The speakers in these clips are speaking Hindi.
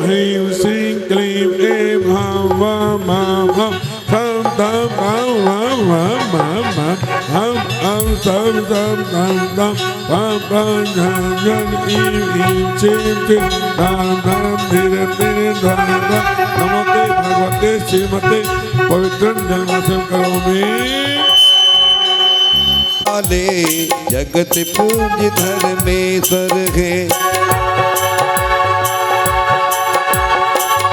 ह्रीं श्रीं क्लीं ऐं हां वां मां हं सं दं वां वां वां मां मां हं हं सं सं दं दं वां वां झं झं ईं ईं चीं चीं दां दां धीरे धीरे धां धां नमोते भगवते श्रीमते पवित्रं जन्माष्टमी करोमि। जगत पूज धर्मेश्वर है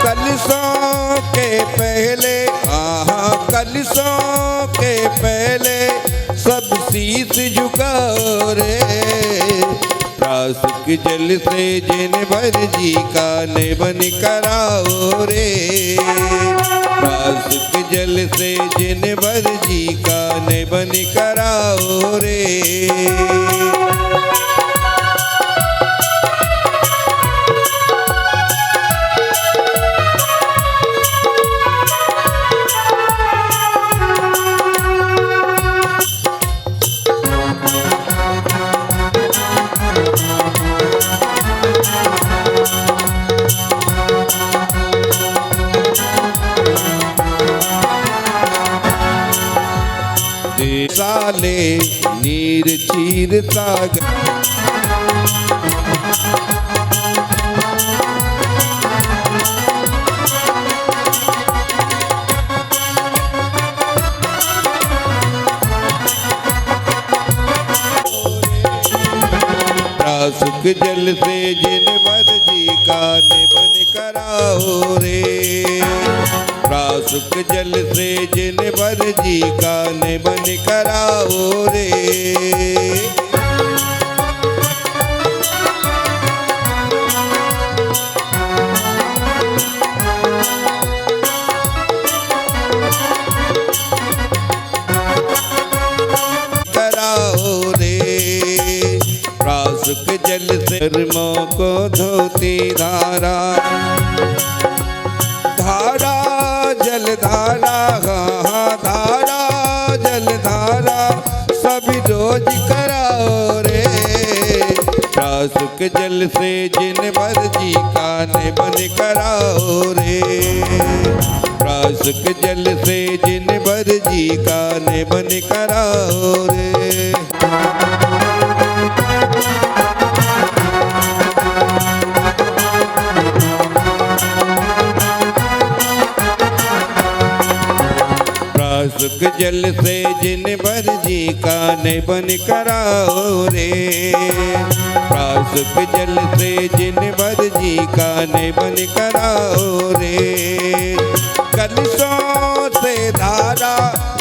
कलशों के पहले कलशों के पहले सब शीश झुकाओ रे प्रासुक जल से जिन भर जी का निबन कराओ रे प्रासुक जल से जिन भर जी का निबन कराओ रे। साले नीर चीर सागर प्रासुक जल से जिन भर जी का निबन कराओ रे प्रासुक जल से जिन भर जी का निबन कराओ रे। कराओ रे प्रासुक जल से कर्मों को धोती धारा धारा जल धारा धारा जल धारा सभी रोज कराओ रे प्रासुक जल से जिन भर जी का निबन कराओ रे प्रासुक जल से जिन भर जी का निबन कराओ रे। प्रासुक जल से जिन भर जी का निबन कराओ रे प्रासुक जल से जिन भर जी का निबन कराओ रे। कलशों से धारा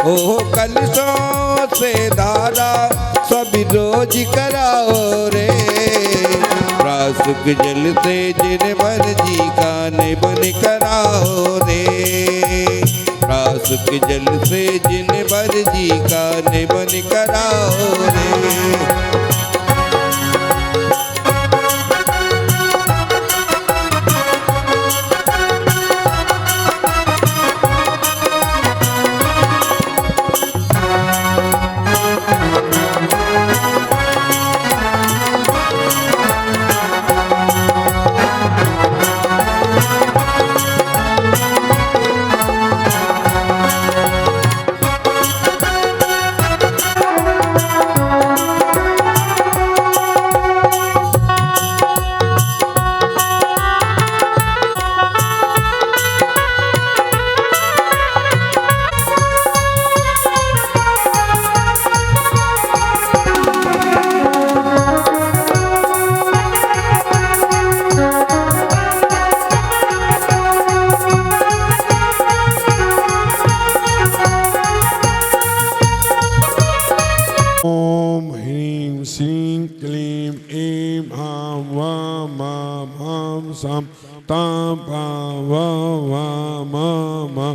ओ कलशों से धारा सभी रोज कराओ रे प्रासुक जल से जिन भर जी का निबन कराओ रे प्रासुक जल से जिन भर जी का निबन कराओ रे। sam tam pa va va ma ma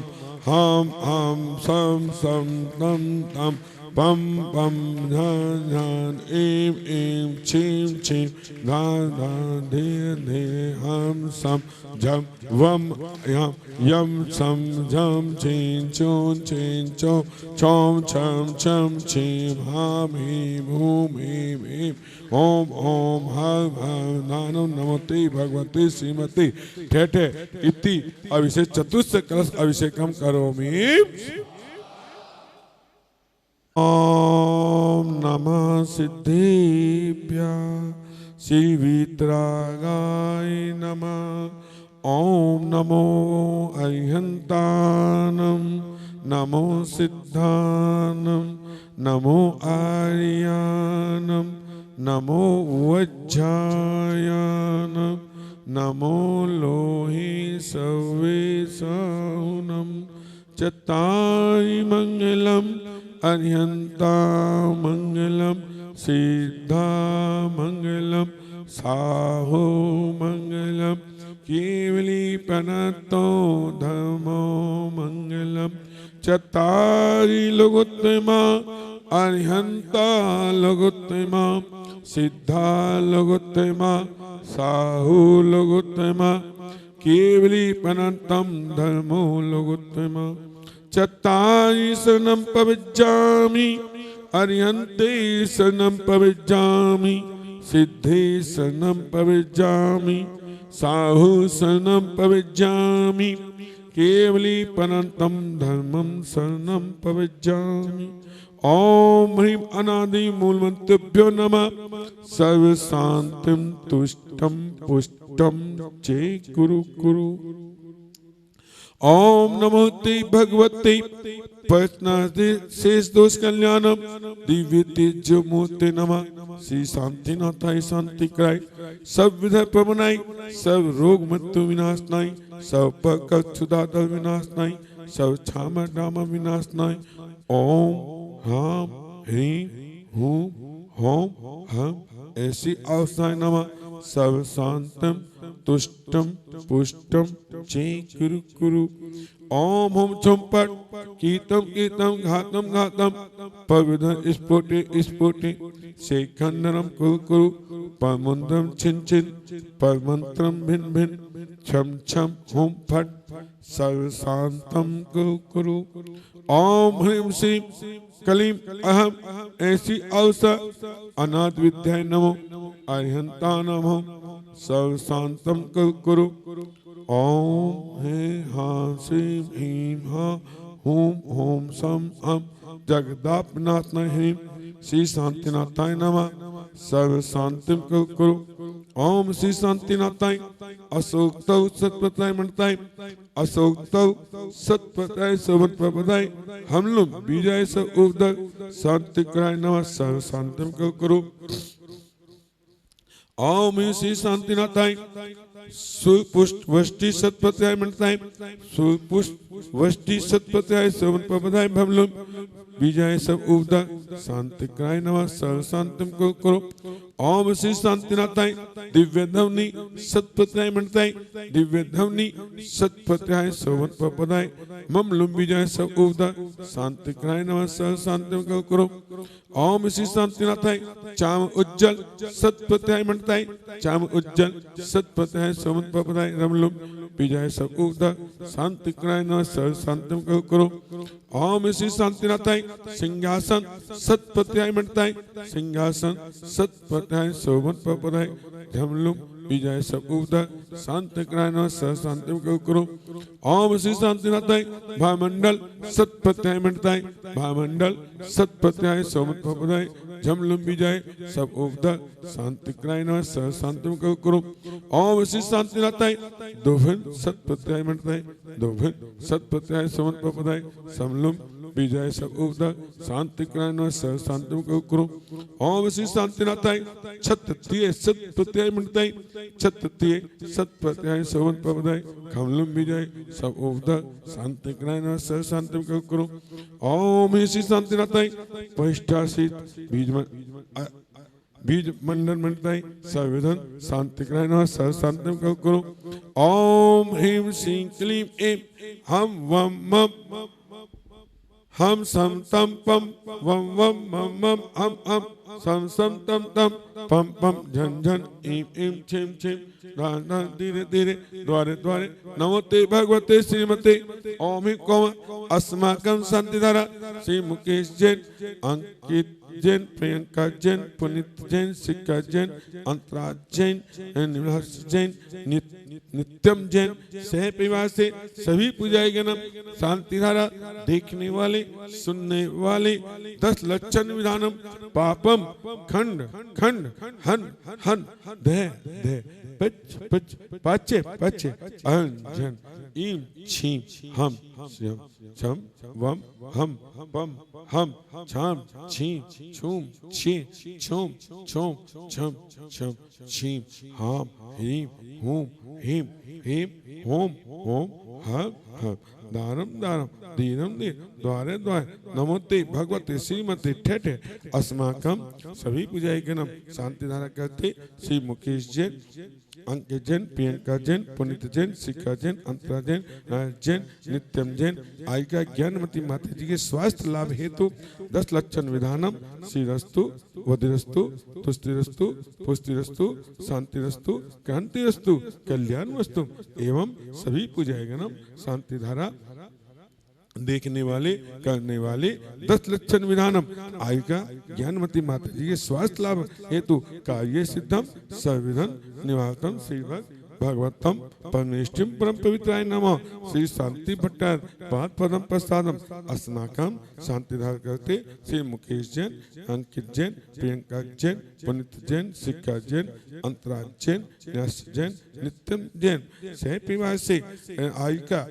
ham ham sam sam tam tam पम पम झान झान एम एम छीम छीम धान धान धीरे धीरे हम सम झम वम यम यम सम झम छीन चोन छीन चो छोम छम छम छीम हम हीम हूम हीम हीम ओम ओम हम हम नानम नमोते भगवते श्रीमते ठेठे इति अभिषेक चतुस्थ कलश अभिषेकम करोमि। ओम नमः सिद्धेभ्यः श्रीवीतरागाय नमः। ओम नमो अरिहन्तानं नमो सिद्धानं नमो आर्यानं नमो वज्रायानं नमो लोहे सवेशनं चत्तारि मंगलम् अरिहन्ता मंगलम सिद्धा मंगलम साहो मंगलम केवली पनतो धर्मो मंगलम चत्तारि लोकोत्तमा अरिहन्ता लोकोत्तमा सिद्धा लोकोत्तमा साहो लोकोत्तमा केवली पनतम धर्मो लोकोत्तमा चत्तारि शरणं प्रविज्जामि अरिहन्ते शरणं प्रविज्जामि सिद्धे शरणं प्रविज्जामि साहु शरणं प्रविज्जामि केवली पनन्तं धर्मं शरणं प्रविज्जामि। ओम ह्रीं अनादि मूलमन्त्रेभ्यो नमः। सर्वशान्तिं तुष्टं पुष्टं चे कुरु कुरु। ओम नमो ते भगवते पचनादि शेष दोष कल्याणम दिव्य तेजो मूर्ति नमः। श्री शांतिनाथाय शांति कराय सब विधि प्रबनाय सब रोग मृत्यु विनाशनाय सब पकक्षुदादल विनाशनाय सब छाम डाम विनाशनाय। ओम ह्रां ह्रीं हूं होम हम ऐसी अवस्थाएं नमः। सर्व शांतम तुष्टम पुष्टम चे कुरु कुरु। ओम हम छम पट कीतम कीतम घातम घातम पविधं स्फोटे स्फोटे शेखंडनम कुरु कुरु परमंत्रम छिन छिन परमंत्रम भिन भिन छम छम हुम फट सर्व शांतम कुरु कुरु। ओम ह्रीं श्रीं कलीम अहम ऐसी अवसर अनाथ विद्याय नमो अरिहंता नमो सर्व शांतम कुरु। ओम हे हां श्रीं ह्रीं हां हूं होम सम हम जगदापनाथनाय ह्रीं श्री शांतिनाथाय नमः सर्व शांतिम कुरु। ओम श्री शांतिनाथाय अशोक्तौ सत्पताय मंडताय अशोक्तौ सत्पताय सोमन प्रपदाय हम लोग विजय से उदर शांति कराय नमः सर्व शांतिम कुरु। ओम श्री शांतिनाथाय सुपुष्ट वष्टि सत्पत्याय मंडताय सुपुष्ट वष्टि सत्पत्याय सोमन प्रपदाय हम लोग विजय सब उदा शांति कराय नमः सर्व शांतिम कुरु। ओम श्री शांतिनाथाय दिव्य ध्वनि सत्पत्याय मंडताय दिव्य ध्वनि सत्पत्याय सोमन प्रपदाय ममलुम विजय सब उदा शांति कराय नमः सर्व शांतिम कुरु। ओम श्री शांतिनाथाय चाम उज्जल सत्पत्याय मंडताय चाम उज्जल सत्पत्याय सोमन प्रपदाय रमलुम विजय सब उदा शांति कराय नमः सर्व शांतिम कुरु। ओम श्री शांतिनाथाय सिंहासन सत्पत्याय मंडताय सिंहासन सत्पत्याय सोमन प्रपदाय रमलुम विजय सब उदा शांति कराय नमः सर्व शांतिम कुरु। ओम श्री शांतिनाथाय भामंडल सत्पत्याय मंडताय भामंडल सत्पत्याय सोमन प्रपदाय झमलुम विजय सब उदा शांति कराय नमः सर्व शांतिम कुरु। ओम श्री शांतिनाथाय दोभिन सत्पत्याय मंडताय दोभिन सत्पत्याय सोमन प्रपदाय समलुम विजय सब उदा शांति कराय नमः सर्व शांतिम कुरु। ओम श्री शांतिनाथाय क्षत्रिय सत्पत्याय मंडताय क्षत्रिय सत्पत्याय सोमन प्रपदाय खमलुम विजय सब उदा शांति कराय नमः सर्व शांतिम कुरु। ओम श्री शांतिनाथाय परिष्ठासित बीज मंडल मंडताय सर्वधन शांति कराय नमः सर्व शांतिम कुरु। ओम ह्रीं श्रीं क्लीं ऐं हम वम मम हम सम तम पम वम वम मम मम हम सम सम तम तम पम पम झन झन ईम ईम छिम छिम धान धान धीरे धीरे द्वारे द्वारे नमोते भगवते श्रीमते ओम ही कोम अस्माकं शांतिधारा श्री मुकेश जैन, अंकित जैन, प्रियंका जैन, पुनीत जैन, शिखा जैन, अंतराज जैन, निवास जैन, नित्यम जैन सह परिवार से सभी पूजाए गण शांतिधारा देखने वाले सुनने वाले 10 लक्षण विधानम पापम खंड खंड हन हन दे दे पच पच पाचे पाचे अहं जन ईम छीम हम श्यम छम वम हम पम हम छाम छीम छूम छी छूम छूम छम छम छीम हम ह्रीम हूम हीम हीम होम होम हम हम दारम दारम दीनम दीन द्वारे द्वारे नमोते भगवते श्रीमते ठेठे अस्माकम सभी पूजाई के नाम शांतिधारा कहते श्री मुकेश जैन, अंकित जैन, प्रियंका जैन, पुनीत जैन, शिखा जैन, अंतरा जैन, जैन, नित्यम जैन आयिका ज्ञानमती माता जी के स्वास्थ्य लाभ हेतु 10 लक्षण विधानम श्रीरस्तु वधिरस्तु तुष्टिरस्तु पुष्टिरस्तु शांतिरस्तु क्रांतिरस्तु कल्याण वस्तु एवं सभी पूजाए गणम शांतिधारा देखने वाले करने वाले 10 लक्षण विधानम आयिका ज्ञानमती माता जी के स्वास्थ्य लाभ हेतु कार्य सिद्धम सर्विधन निवासम श्रीभग भगवतम परमेष्टिम परम पवित्राय नमः श्री शांति भट्टार पाद पदम प्रसादम अस्माकम शांतिधार करते श्री मुकेश जैन, अंकित जैन, प्रियंका जैन, पुनीत जैन, शिखा जैन, अंतराज जैन, न्यास जैन, नित्यम जैन सह परिवार से आयिका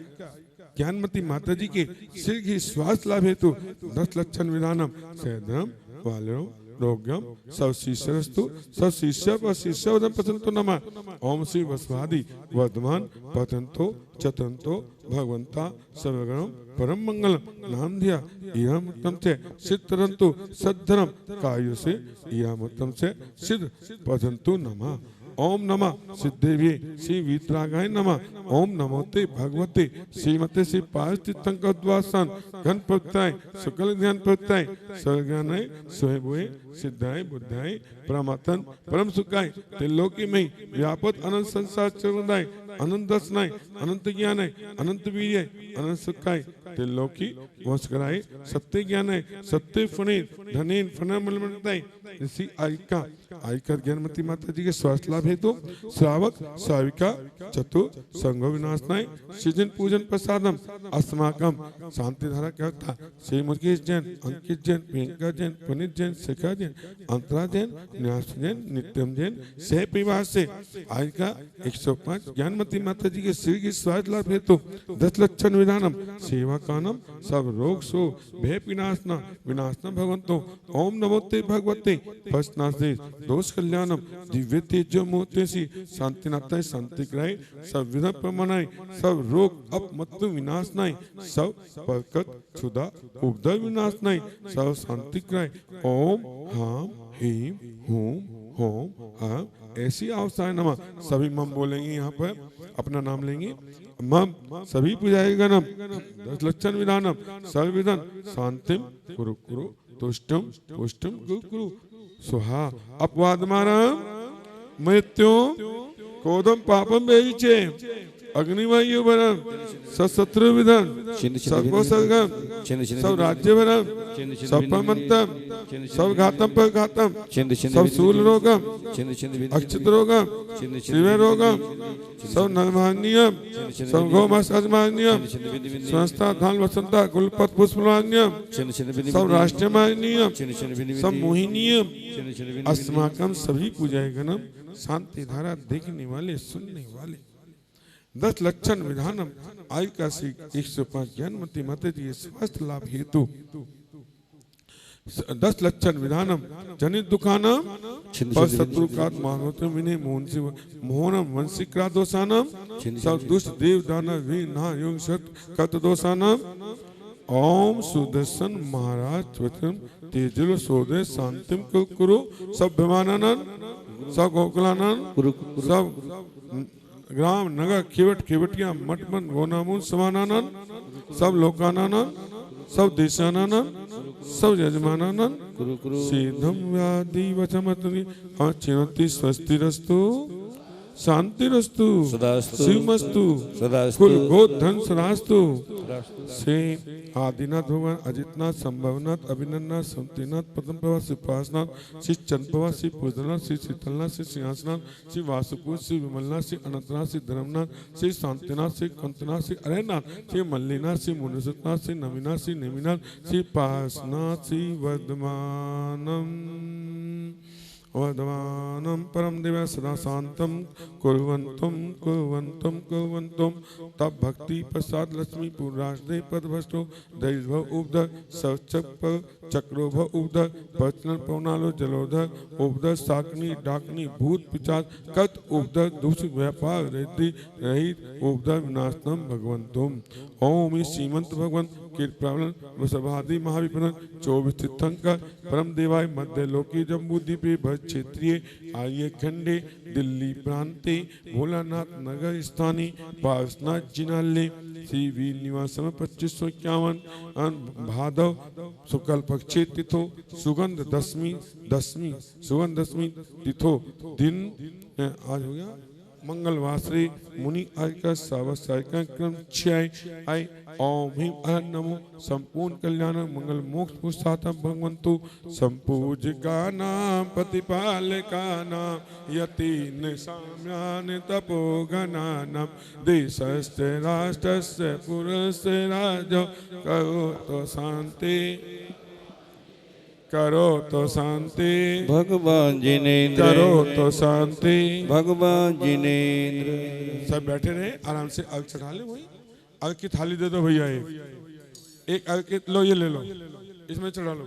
ज्ञानमती माता जी के श्री की स्वास्थ्य लाभ हेतु 10 लक्षण विधानम सहधर्म वालों रोग्यम सब शिष्यस्तु सब शिष्य व शिष्यवदम पतंतो नमः ओम श्री वसवादि वर्धमान पतंतो चतंतो भगवंता सर्वगणम परम मंगलम नाम दिया यह उत्तम से सिद्धरंतु सद्धरम कायु से यह उत्तम से सिद्ध पतंतो नमः ओम नमः सिद्धेवी श्री वीतरागाय नमः ओम नमोते भगवते श्रीमते श्री पार्थितंकद्वासन घन प्रत्याय शुक्ल ध्यान प्रत्याय सर्वज्ञानाय स्वयंभुवे सिद्धाय बुद्धाय परमात्मन परम सुखाय त्रिलोकी में व्यापक अनंत संसार चरणाय अनंत दर्शनाय अनंत ज्ञानाय अनंत वीर्य अनंत सुखाय त्रिलोकी वंशकराय सत्य ज्ञानाय सत्य फणेर धनेन फणमलमताय इसी आयिका ज्ञानमती माता जी के स्वास्थ्य लाभ हेतु श्रावक श्राविका चतुर संग विनाशनाय सृजन पूजन प्रसादम अस्माकम शांतिधारा कहता श्री मुकेश जैन, अंकित जैन, प्रियंका जैन, पुनीत जैन, शिखा जैन, अंतरा जैन, न्यास जैन, नित्यम जैन सह परिवार से आयिका 105 ज्ञानमती माता जी के श्री की स्वास्थ्य लाभ हेतु 10 लक्षण विधानम सेवा कानम सब रोग सो भय विनाशना विनाशना भगवंतो ओम नमोते भगवते फसनासे दोष कल्याणम दिव्य तेजो मोतेसी शांतिनाथाय शांति कराय सब विधा प्रमाणाय सब रोग अपमत्तु विनाशनाय सब परकत क्षुधा उपद्रव विनाशनाय सब शांति कराय ओम हाम हीम हूम होम हाम ऐसी अवस्थाएं नमः सभी मम बोलेंगे यहाँ पर अपना नाम लेंगे मम सभी पूजाएगा नम 10 लक्षण विधानम सर्वविधन शांतिम कुरु कुरु तुष्टम पुष्टम कुरु कुरु सुहा अपवादमानम मृत्यु कोदम पापम बेहिचे अग्निवायु वरम सशत्रु विधन सर्वसर्गम सब राज्य वरम सब परमंतम सब घातम पर घातम सब शूल रोगम अक्षत रोगम शिव रोगम सब नरमान्यम सब गौमान्यम संस्था धान वसंता कुलपत पुष्पमान्यम सब राष्ट्रमान्यम सब मोहिनीयम अस्माकम सभी पूजाए गणम शांति धारा देखने वाले सुनने वाले 10 लक्षण विधानम आयिका श्री 105 ज्ञानमती माता जी स्वास्थ्य लाभ हेतु 10 लक्षण विधानम जनित दुखानम शत्रुकात मानवतम विनय मोहनम वंशिक्रा दोषानम सब दुष्ट देव दानव विना योग सत कत दोषानम ओम सुदर्शन महाराज त्वतम तेजल सोदय शांतिम कुरु सब विमानानंद सब गोकुलानंद सब ग्राम नगर खिवट खिवटिया मठमन गोनामून समानानंद सब लोकानानंद सब देशानानंद सब यजमानानंद सीधम व्याधि वचमतुनि चिरंति स्वस्तिरस्तु शांतिरस्तु सदास्तु शिवमस्तु सदास्तु कुल गोद धन सदास्तु से आदिनाथ भगवान अजितनाथ संभवनाथ अभिनंदनाथ समतीनाथ प्रथम प्रभा श्री पासनाथ श्री चंद्रप्रभा श्री पूजनाथ श्री शीतलनाथ श्री सिंहासनाथ श्री वासुपुर श्री विमलनाथ श्री अनंतनाथ श्री धर्मनाथ श्री शांतिनाथ श्री कंतनाथ श्री अरयनाथ श्री मल्लीनाथ श्री मुनिसुतनाथ श्री नवीनाथ श्री नेमिनाथ श्री पासनाथ श्री वर्धमानम वर्धमानं परम दिव्य सदा शांतम कुर्वन्तुम कुर्वन्तुम कुर्वन्तुम तब भक्ति प्रसाद लक्ष्मी पूर्णाष्टदे पदभस्तो दैर्भव उपधर सचप चक्रो भव उपधर पचनल पवनालो जलोधर उपधर साकनी डाकनी भूत पिचाच कत उपधर दूषित व्यापार रिद्धि रहित उपधर विनाशनम भगवंतुम ओम श्रीमंत भगवंत कीर्तन वृषभादि महाविपन्न 24 तीर्थंकर परम देवाय मध्य लोकी जम्बूद्वीपे भज क्षेत्रीय आर्य खंडे दिल्ली प्रांते भोलानाथ नगर स्थानी पार्सनाथ जिनालय श्री वीर निवास 2551 भादव शुक्ल पक्षे तिथो सुगंध दशमी तिथो दिन आज हो गया मंगलवासरे मुनि आयका सावसायिका क्रम 6 आई ओम ह्रीं अहं नमो संपूर्ण कल्याण मंगल मोक्ष पुरुषार्थम भगवंतु संपूज्यकानां प्रतिपालकानां यतीन साम्यान तपोगणानां देशस्य राष्ट्रस्य पुरस्य राजो करो तो शांति भगवान जिनेन्द्र करो तो शांति भगवान जिनेन्द्र। सब बैठे रहे आराम से अर्घ चढ़ा ले। वही अर्घ की थाली दे दो भैया, एक अर्घ की लो, ये ले लो, इसमें चढ़ा लो।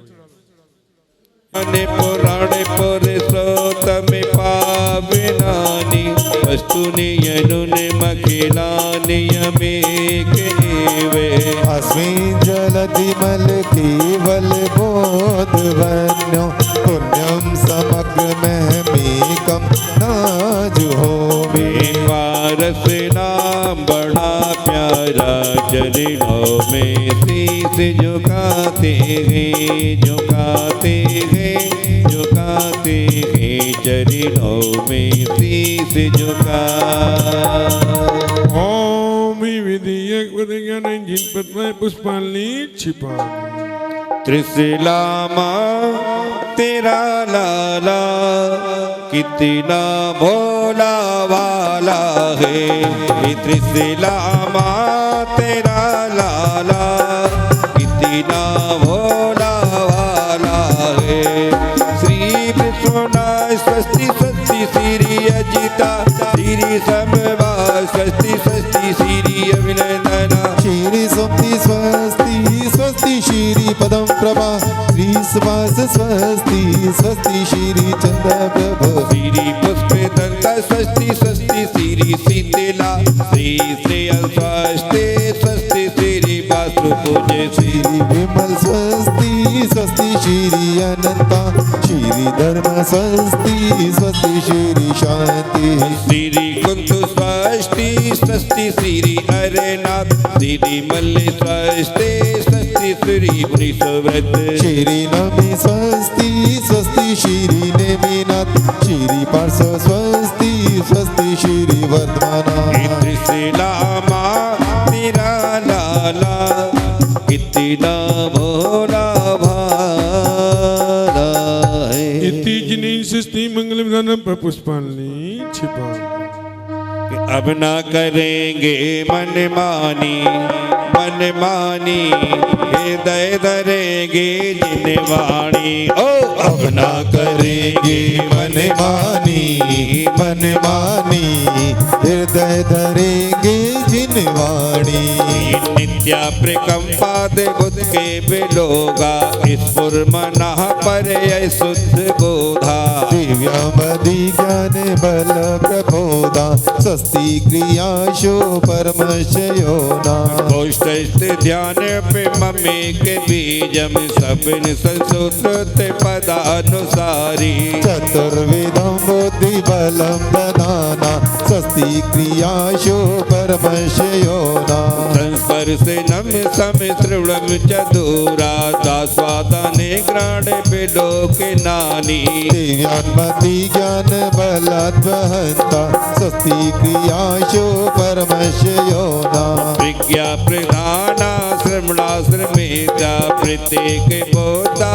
पुराणे पुरुषोत्तमे पावनानि वस्तुनि यनुने मखिलानि यमेकैवे अस्मिन् जलति मल केवल बोधवन्यो पुण्यं समग्रमहमेकं नाजुहोमि। पारस नाम बड़ा प्यारा चरणों में शीश झुकाते हैं चरणों में शीश झुका। ओम विधियक विधिज्ञान जिन पद्म पुष्पालि छिपा त्रिशिला माँ तेरा लाला कितना भोला वाला है। त्रिशिला माँ तेरा लाला कितना भोला वाला है। श्री विश्वनाथ स्वस्ति स्वस्ति श्री अजिता श्री समवा स्वस्ति स्वस्ति श्री अभिनंदना श्री स्वस्ति स्वस्ति स्वस्ति श्री पदम प्रभा श्री सुभाष स्वस्ति स्वस्ति श्री चंद्र प्रभु श्री पुष्प दंता स्वस्ति स्वस्ति श्री शीतला श्री श्रेय स्वस्ति स्वस्ति श्री वासु पूजे श्री विमल स्वस्ति स्वस्ति श्री अनंता श्री धर्म स्वस्ति स्वस्ति श्री शांति श्री कुंतु स्वस्ति स्वस्ति श्री अरनाथ श्री मल्ल स्वस्ति स्वस्ति श्री वृषव्रत श्री नमी स्वस्ति स्वस्ति श्री नेमिनाथ श्री पार्श्व स्वस्ति स्वस्ति श्री वर्धमाना। त्रिशिला माँ तेरा लाला कितना भोला भाला है। इति जिनी सृष्टि मंगल विधान पर पुष्पालि छिपा। अब ना करेंगे मनमानी हृदय धरेंगे जिनवाणी। ओ अब ना करेंगे मनमानी हृदय धरेंगे जिनवाणी। नित्या प्रकंपाद बुद्ध के बिलोगा स्फुर्मना पर शुद्ध बोधा। दिव्यामदि ज्ञान बल प्रबोधा स्वस्ति क्रियाशो परमशयोना। गोष्ठ ध्यान पे मम्मी के बीजम सबन संसूत्र पदानुसारी। चतुर्वेदं बुद्धि बलं ददाना स्वस्ति क्रियाशो परमशयोना। संस्पर स्पर्शनम समिश्रणम चतुरा दास्वादने ग्राणे विलोके नानी दिव्यान्मति ज्ञान बलाद्वहंता स्वस्ति क्रियाशो परमस्य योना विज्ञा प्रधाना श्रमणाश्रमेता प्रत्येक बोधा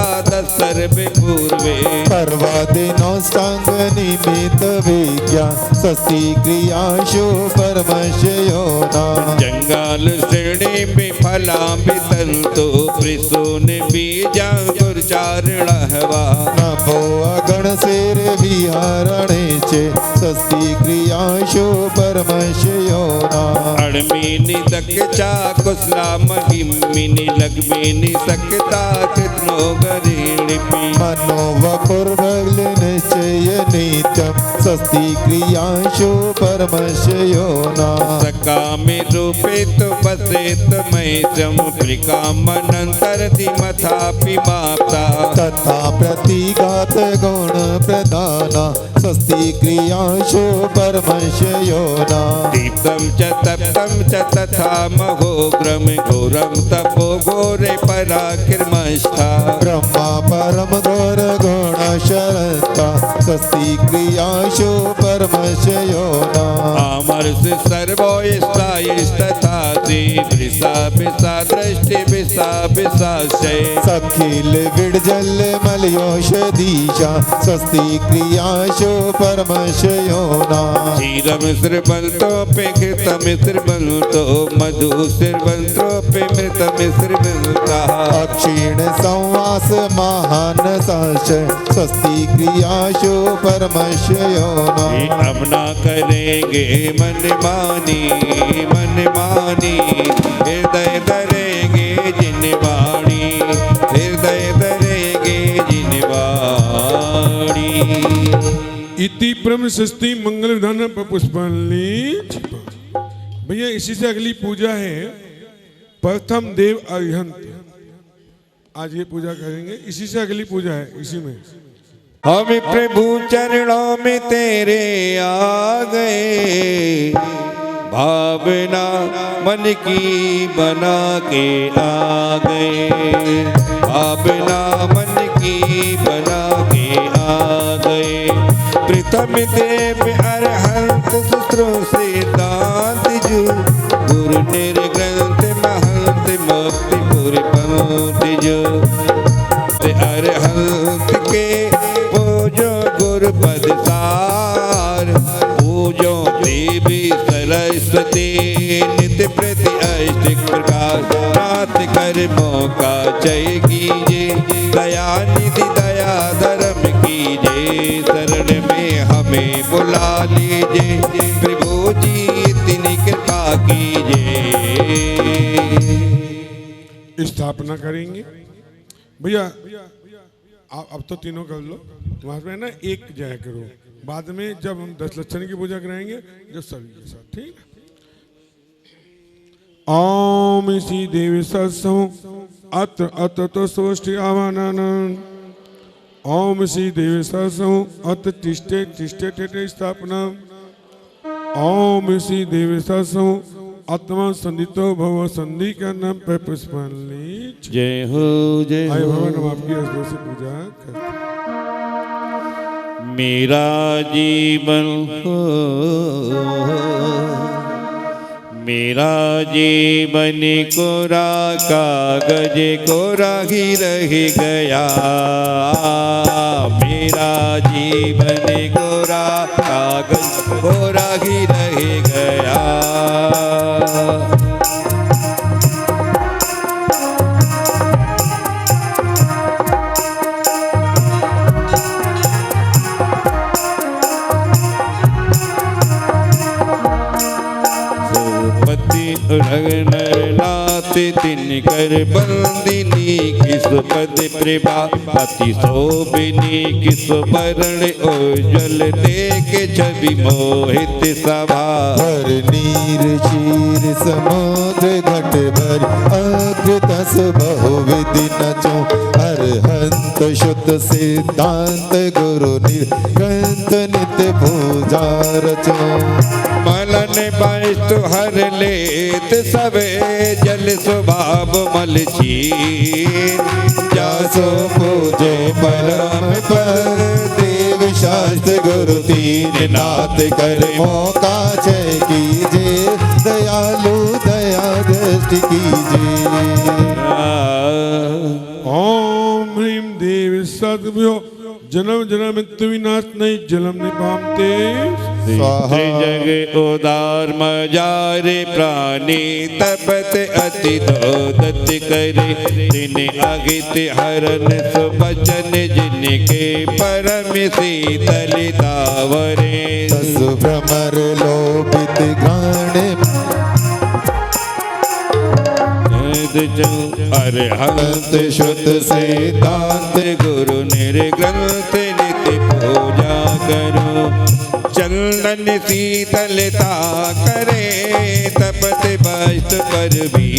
सर्वे पूर्वे पर्वादिनोष्टांग निमित्त विज्ञा स्वस्ति क्रियाशो परमस्य योना जंगल श्रेणी में फला वितंतो प्रसून बीजा गुरचारण हवा नभो अगण सेर विहारणे चे स्वस्ति क्रियाशो परमस्य योना अणमिनी दक्षा कुशला महिमिनी लग्मिनी सकता कृष्णो गरीणिपि मनो वपुर्भल निश्चय नित्यं स्वस्ति क्रियाशो परमस्य योना सकामे रूपे तो बसेत मैत्रम प्रिकामनंतरति मथापि माप्ता तथा प्रतिघात गुण प्रदाना स्वस्ति क्रियाशो परमस्य योना दीप्तं च तप्तं च तथा महोग्रम घोरं तपो घोरे पराक्रमष्ठा ब्रह्मा परम घोर गुण शरंता स्वस्ति क्रियाशो परमस्य योना आमर्ष सर्वोष्टायस्तथा वृषा विषा दृष्टि विषा विषाशय सखिल विडजल मलयोषधीशा स्वस्ति क्रियाशो परमस्य योना क्षीरम श्रीमंतोपेक्षितम श्रीमंतो मधु श्रीमंतोपेमृतम श्रीमंता अक्षीण संवास महान संशय स्वस्ति क्रियाशो परमस्य योना अब ना करेंगे मन मानी हृदय धरेंगे जिन वाणी हृदय धरेंगे जिन वाणी इति ब्रह्म षष्ठी मंगल विधान पुष्पांजलि। भैया इसी से अगली पूजा है प्रथम देव अरिहंत। आज ये पूजा करेंगे, इसी से अगली पूजा है, इसी में हम प्रभु चरणों में तेरे आ गए भावना मन की बना के आ गए भावना मन की बना के आ गए प्रथम देव अरहंत शस्त्रों से दांत जू गुरु निर्ग्रंथ महंत मुक्ति पूरी पंथ जो अरहंत के पूजो गुरुपद सार पूजो देवी सरस्वती नित्य प्रति अष्ट प्रकाश प्राप्त कर मौका जय कीजिए दया निधि दया धर्म कीजिए शरण में हमें बुला लीजिए प्रभु जी इतनी कृपा कीजिए। स्थापना करेंगे। भैया अब तो तीनों कर लो, वहां पे ना एक जाया करो, बाद में जब हम 10 लक्षण की पूजा कराएंगे जब सभी के साथ, ठीक है। ओम श्री देवी सत्सो अत्र अत्र तो सोष्टि आवानन ओम श्री देवी सत्सो अत्र तिष्ठे तिष्ठे ठेठे स्थापना ओम श्री देवी सत्सो आत्मा संदितो भव संधि का नाम पे पुष्पांजलि। जय हो जय आए हो। भगवान हम आपकी हस्तों से पूजा करते हैं। मेरा जीवन हो मेरा जीवन कोरा कागज कोरा ही रह गया मेरा जीवन कोरा कागज कोरा ही रह गया रघुनाथ तिनकर बंदिनी किस पद प्रभा अति शोभिनी किस वर्ण ओजल देख छवि मोहित सभा हर नीर शीर समुद्र घट भर अग्रतस बहुविधि नचो अरहंत शुद्ध सिद्धांत गुरु निर्ग्रंथ नित्य पूजा रचो मलन वस्तु हर लेत सवे जल स्वभाव मल छीन जासो पूजे परम पर देव शास्त्र गुरु तीन नाथ कर मौका जय कीजे दयालु दया दृष्टि कीजे। ओम ह्रीं देवी सद्भ्यो जन्म जन्म मृत्यु विनाश नहीं जलम निपामते जग उदार मजारे प्राणी तपत अति दोदत करे दिन अगित हरन सुबचन जिनके परम शीतलितावरे तसु भ्रमर लोभित घाण अरहंत श्रुत सिद्धांत गुरु निर्ग्रंथ नित्य पूजा करो चंदन शीतलता करे तपत वस्तु पर भी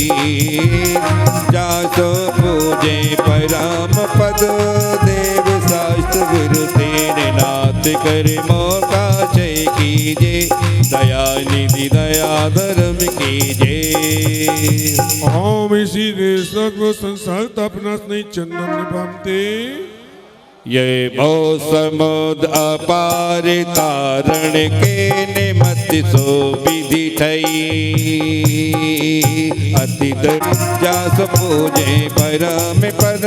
जासो पूजे परम पद देव शास्त्र गुरु तेरे नाथ कर मौका जय कीजे दया निधि दया धर्म कीजे। ओम इसी देश सर्व संसार तापनाश नहीं चंदन निपामते ये भव समुद अपार तारण के निमति सो विधि ठई अति जास पूजे परम पद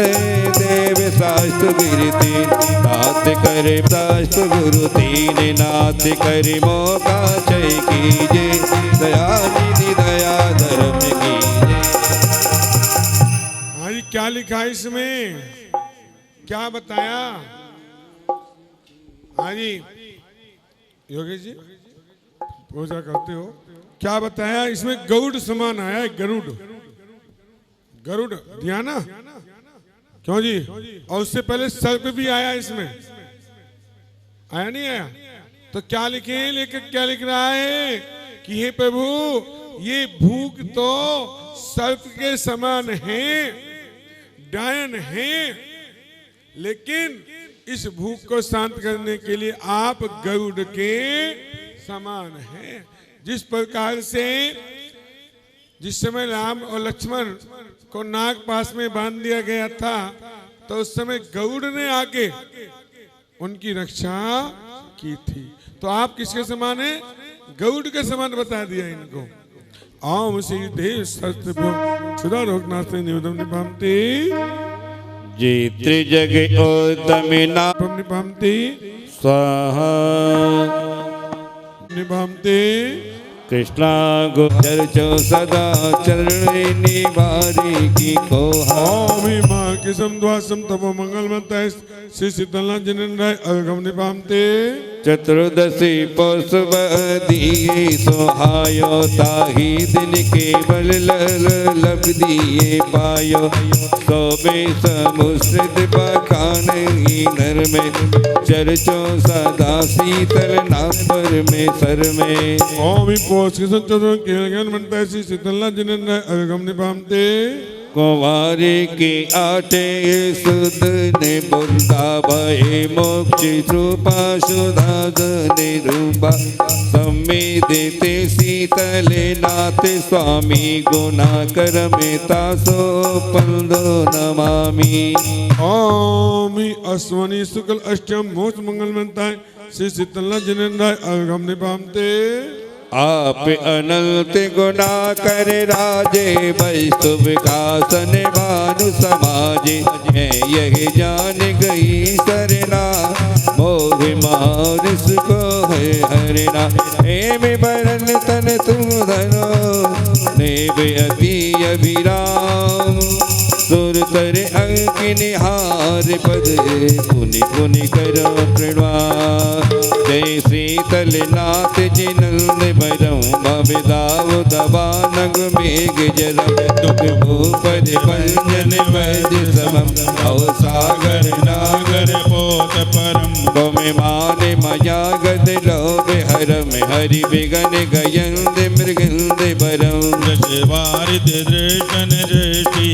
देव शास्त्र गिरती नाथ करे शास्त्र गुरु तीन नाथ करे मौका जय कीजे दया निधि दया धर्म कीजे। आज क्या लिखा है इसमें क्या बताया? हाँ जी योगेश जी पूजा करते हो क्या बताया इसमें? गरुड़ समान आया है गरुड़ गरुड़ दिया ना क्यों जी? और उससे पहले सर्प भी आया इसमें आया नहीं आया? तो क्या लिखे लेखक क्या लिख रहा है कि हे प्रभु ये भूख तो सर्प के समान है डायन है लेकिन इस भूख को शांत करने के लिए आप गरुड़ के समान हैं। जिस प्रकार से जिस समय राम और लक्ष्मण को नाग पास में बांध दिया गया था तो उस समय गरुड़ ने आके उनकी रक्षा की थी। तो आप किसके समान हैं? गरुड़ के समान बता दिया इनको। ओम श्री देव सत्य क्षुधा रोगनाथ निवेदन निभामते जे त्रिजग उत्तमिना निभामते स्वाहा निभामते कृष्णा गोचर चो सदा चरण निवारी की को ओम माँ किसम द्वासम तपो मंगल मंत्र श्री शीतलनाथ जिन राय अगम निभामते चतुर्दशी पौषव दिए सोहायो ताही दिन केवल लब दिए पायो सोबे समुश्रित बखान नर में चर्चो सदा शीतल नापर में सर में ओम पोष किसम चतुर केवल मंत्र श्री शीतलनाथ जिन राय अगम निभामते कुंवारी की आटे सुध ने बुंदा भय मोक्ष रूपा सुधा निरूपा सम्मिदिते शीतले नाथ स्वामी गुना कर मेता सो पल्दो नमामि। ओम अश्वनी शुक्ल अष्टम मोक्ष मंगल मंत्र श्री शीतलनाथ जिन राय अगम निभामते आप अनंत गुना कर राजे वस्तु विकासन भानु समाजे मैं यही जान गई सरना मोह मारिस को है हरना एम बरन तन तुम धनो नेव अति अभिराम सुर तर अंक निहार पद पुनि पुनि करो प्रणवा जय शीतल नाथ जिनंद भरम भविदाव दबा नग मेघ जरम दुख भूपद भंजन वैद समम अव सागर नागर पोत परम गौमे मान मया गद लोभ हरम हरि विगन गयंद मृगंद भरम वारिद दृष्टन दृष्टि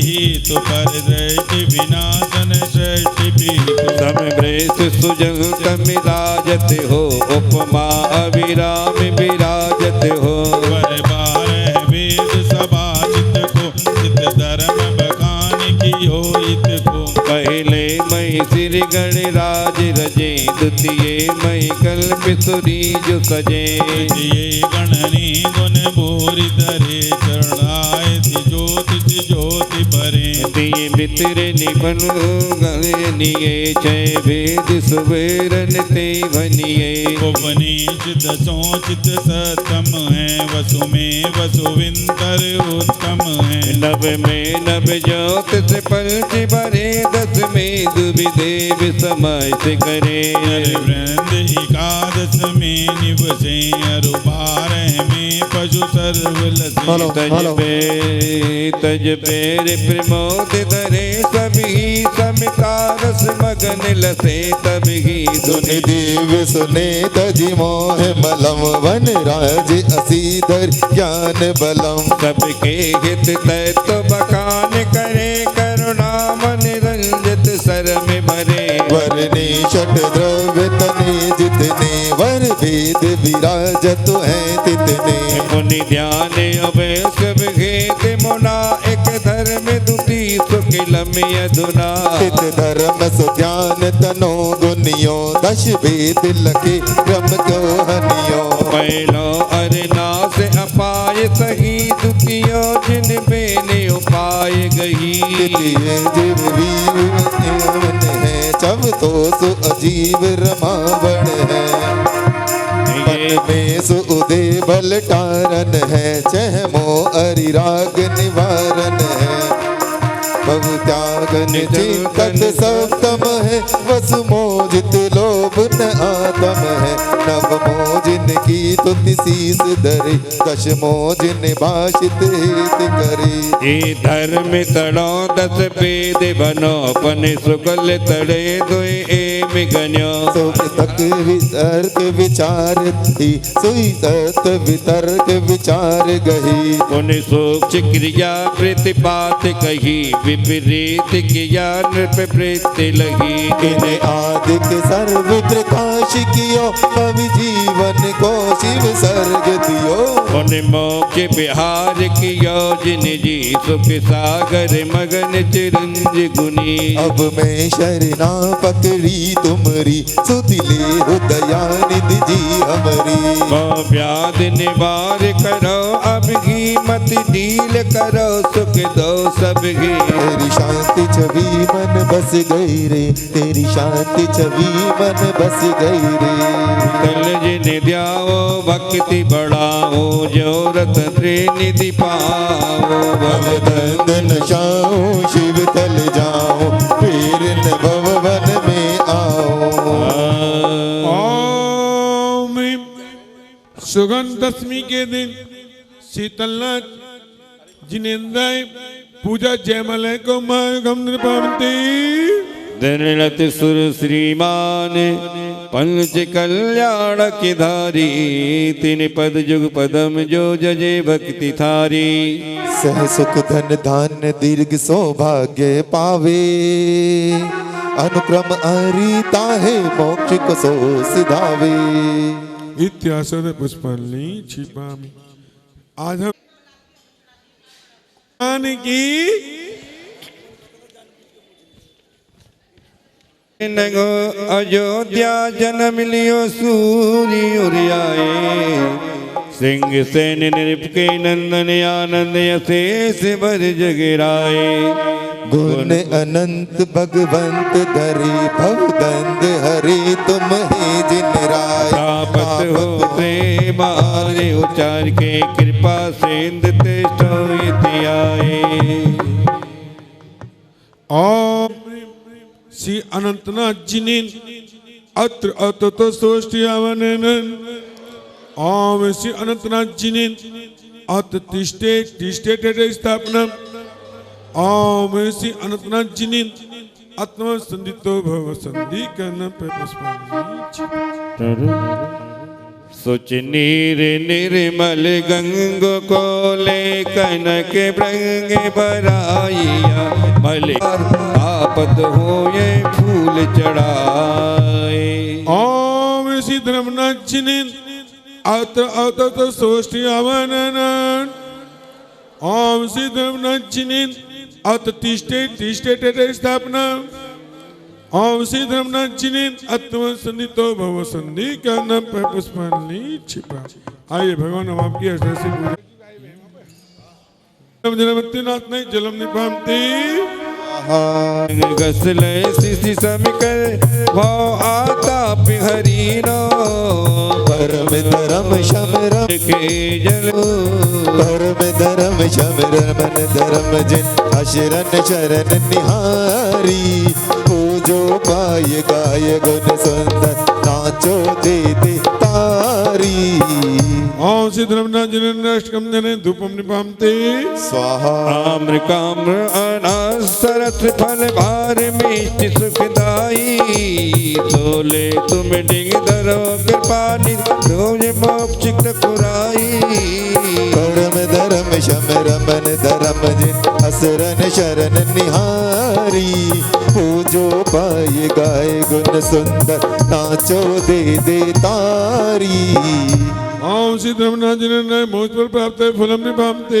तो पर दृष्टि विनाशन सृष्टि समृत सुजन तमिराजत हो उपम उमा अविराम विराजत हो। वर बारह वेद सभा चित को, चित धर्म बखान की हो इत को। पहले मई श्री गणराज रजे, द्वितीय मई कल्प सूरीज सजे। ये गणनी गुण भूरि धरे, चढ़ाए थी ज्योति भरे। दिए भितरे निबनु गणनीय, जय भेद सुवेरन ते भनिए। उपनिषद सोचित सतम है, वसु में वसुविंतर उत्तम है। नभ में नभ ज्योतिष पंच भरे, दस में दुविदेव समय से करे। नर वृंद एकादश में निवसे, अरु बारह में पशु सर्वलसे। Hello, hello. तज पेर प्रमोद धरे, सभी समितारस मगन लसे तभी सुनि देव सुने तजि मोह मलम, वन राज असीधर ज्ञान बलम। सबके हित तत्व बखान करे, करुणा मन रंजित सर में भरे। वरने षट द्रव्य तने जितने, वर भेद विराजत है तितने। मुनि ध्यान अभय सब घेत मुना, एक धर्म दुटी सुखिलम यदुना। तित धर्म सुध्यान तनो गुनियो, दश भेद लखे क्रम क्यों हनियो। पैलो अरना से अपाय सही, दुखियो जिन बेने उपाय गही। तितिये जीव वीवन है, चब तो सु अजीव रमावण है। पन में सु उदय बल टारन है, चह मोह अरिराग निवारण है। भव त्यागन चिंतन सप्तम है, वसु मोजित लोभ न आतम है। नव मोजिन की तुति शीस धरे, दश मोजिन भाषित हित करे। ये धर्म तड़ो दस वेद बनो, पन सुगल तड़े दुए एम गण्यो। सुख तक वितर्क विचार थी, सुई तत् वितर्क विचार गही। उन सूक्ष्म क्रिया प्रतिपात कही, विपरीत किया नृप प्रीति लगी। इन्हें आदिक सर्व प्रकाश कियो, कवि जीवन को शिव सर्ग दियो। उन मोक्ष विहार कियो, जिन जी सुख सागर मगन चिरंज गुनी। अब मैं शरणा पकड़ी तुमरी, सुतिले हो दया निधि जी हमारी। को व्याध निवार करो, अब ही मत ढील करो, सुख दो सब ही। तेरी शांति छवि मन बस गई रे, तेरी शांति छवि मन बस गई रे। कल जिन ध्याओ भक्ति बढ़ाओ, जो रत्न निधि पाओ। भवदंदन शाओ शिव तल जाओ, फिर न भवन में आओ। ओम सुगंध दशमी के दिन शीतलनाथ जिनेन्द्र पूजा जयमलय को मार्गम नृपवंती। दनरत सुर श्रीमान पंच कल्याण की धारी, तीन पद जुग पदम जो जजे भक्ति थारी। सह सुख धन धान्य दीर्घ सौभाग्य पावे, अनुक्रम अरिता है मोक्ष को सो सिधावे। इत्यासद पुष्पांजलि छिपामि। आज हम की नगो अयोध्या जन्म लियो सूर्य उरियाए। सिंह सेन नृप के नंदन आनंद अशेष भर जगराए। गुण अनंत भगवंत धरे, भवदंद हरे तुम ही जिन राय। प्राप्त हो प्रेम आर्य उचार के, कृपा सेंद ते आए। ओम श्री अनंतनाथ जी ने अत्र अतो सोष्टि आवनन। ओम श्री अनंतनाथ जी ने अत तिष्ठे स्थापना। ओम श्री अनंतनाथ जी ने आत्मा संदितो भव संधि कर्ण पे पुष्पांजलि। सुच नीर निर्मल गंग को ले, कनक ब्रंग बराइया। मल आपत हो ये फूल चढ़ाए। ओम श्री धर्मनाचिने अत्र अतत सोष्टि अवनन ओम श्री धर्मनाचिने अत तिष्ठे तिष्ठे टेटे स्थापना ओम श्री धर्मनाचिने आत्म संधितो भव संधि का नाम पर पुष्पांजलि छिपा। आइए भगवान हम आपकी आशीर्वाद से पूरे जलमत्तिनाथ ने जलम निपामती गसले सिसी समिकर भाव आता पिहरीनो परम धर्म शमरम के जल परम धर्म शमरम धर्म जिन अशरण शरण निहारी पूजो पाय गाय गुण सुंदर नाचो दे दे तारी। ओम श्री धर्मनाथ जिनेन्द्रष्टकम जने धूपम निपामते स्वाहा आम्रकाम्र अनासरस फल भार मिष्टि सुखदाई सोले तुम डिंग धरो कृपानि रोज मोक्ष ठकुराई। परम धर्म शमरमन धर्म जिन असरन शरण निहारी पूजो पाय गाय गुण सुंदर नाचो दे दे तारी। ओम श्री धर्मनाथ जिनेन्द्र मोक्ष फल प्राप्त फलम निपामते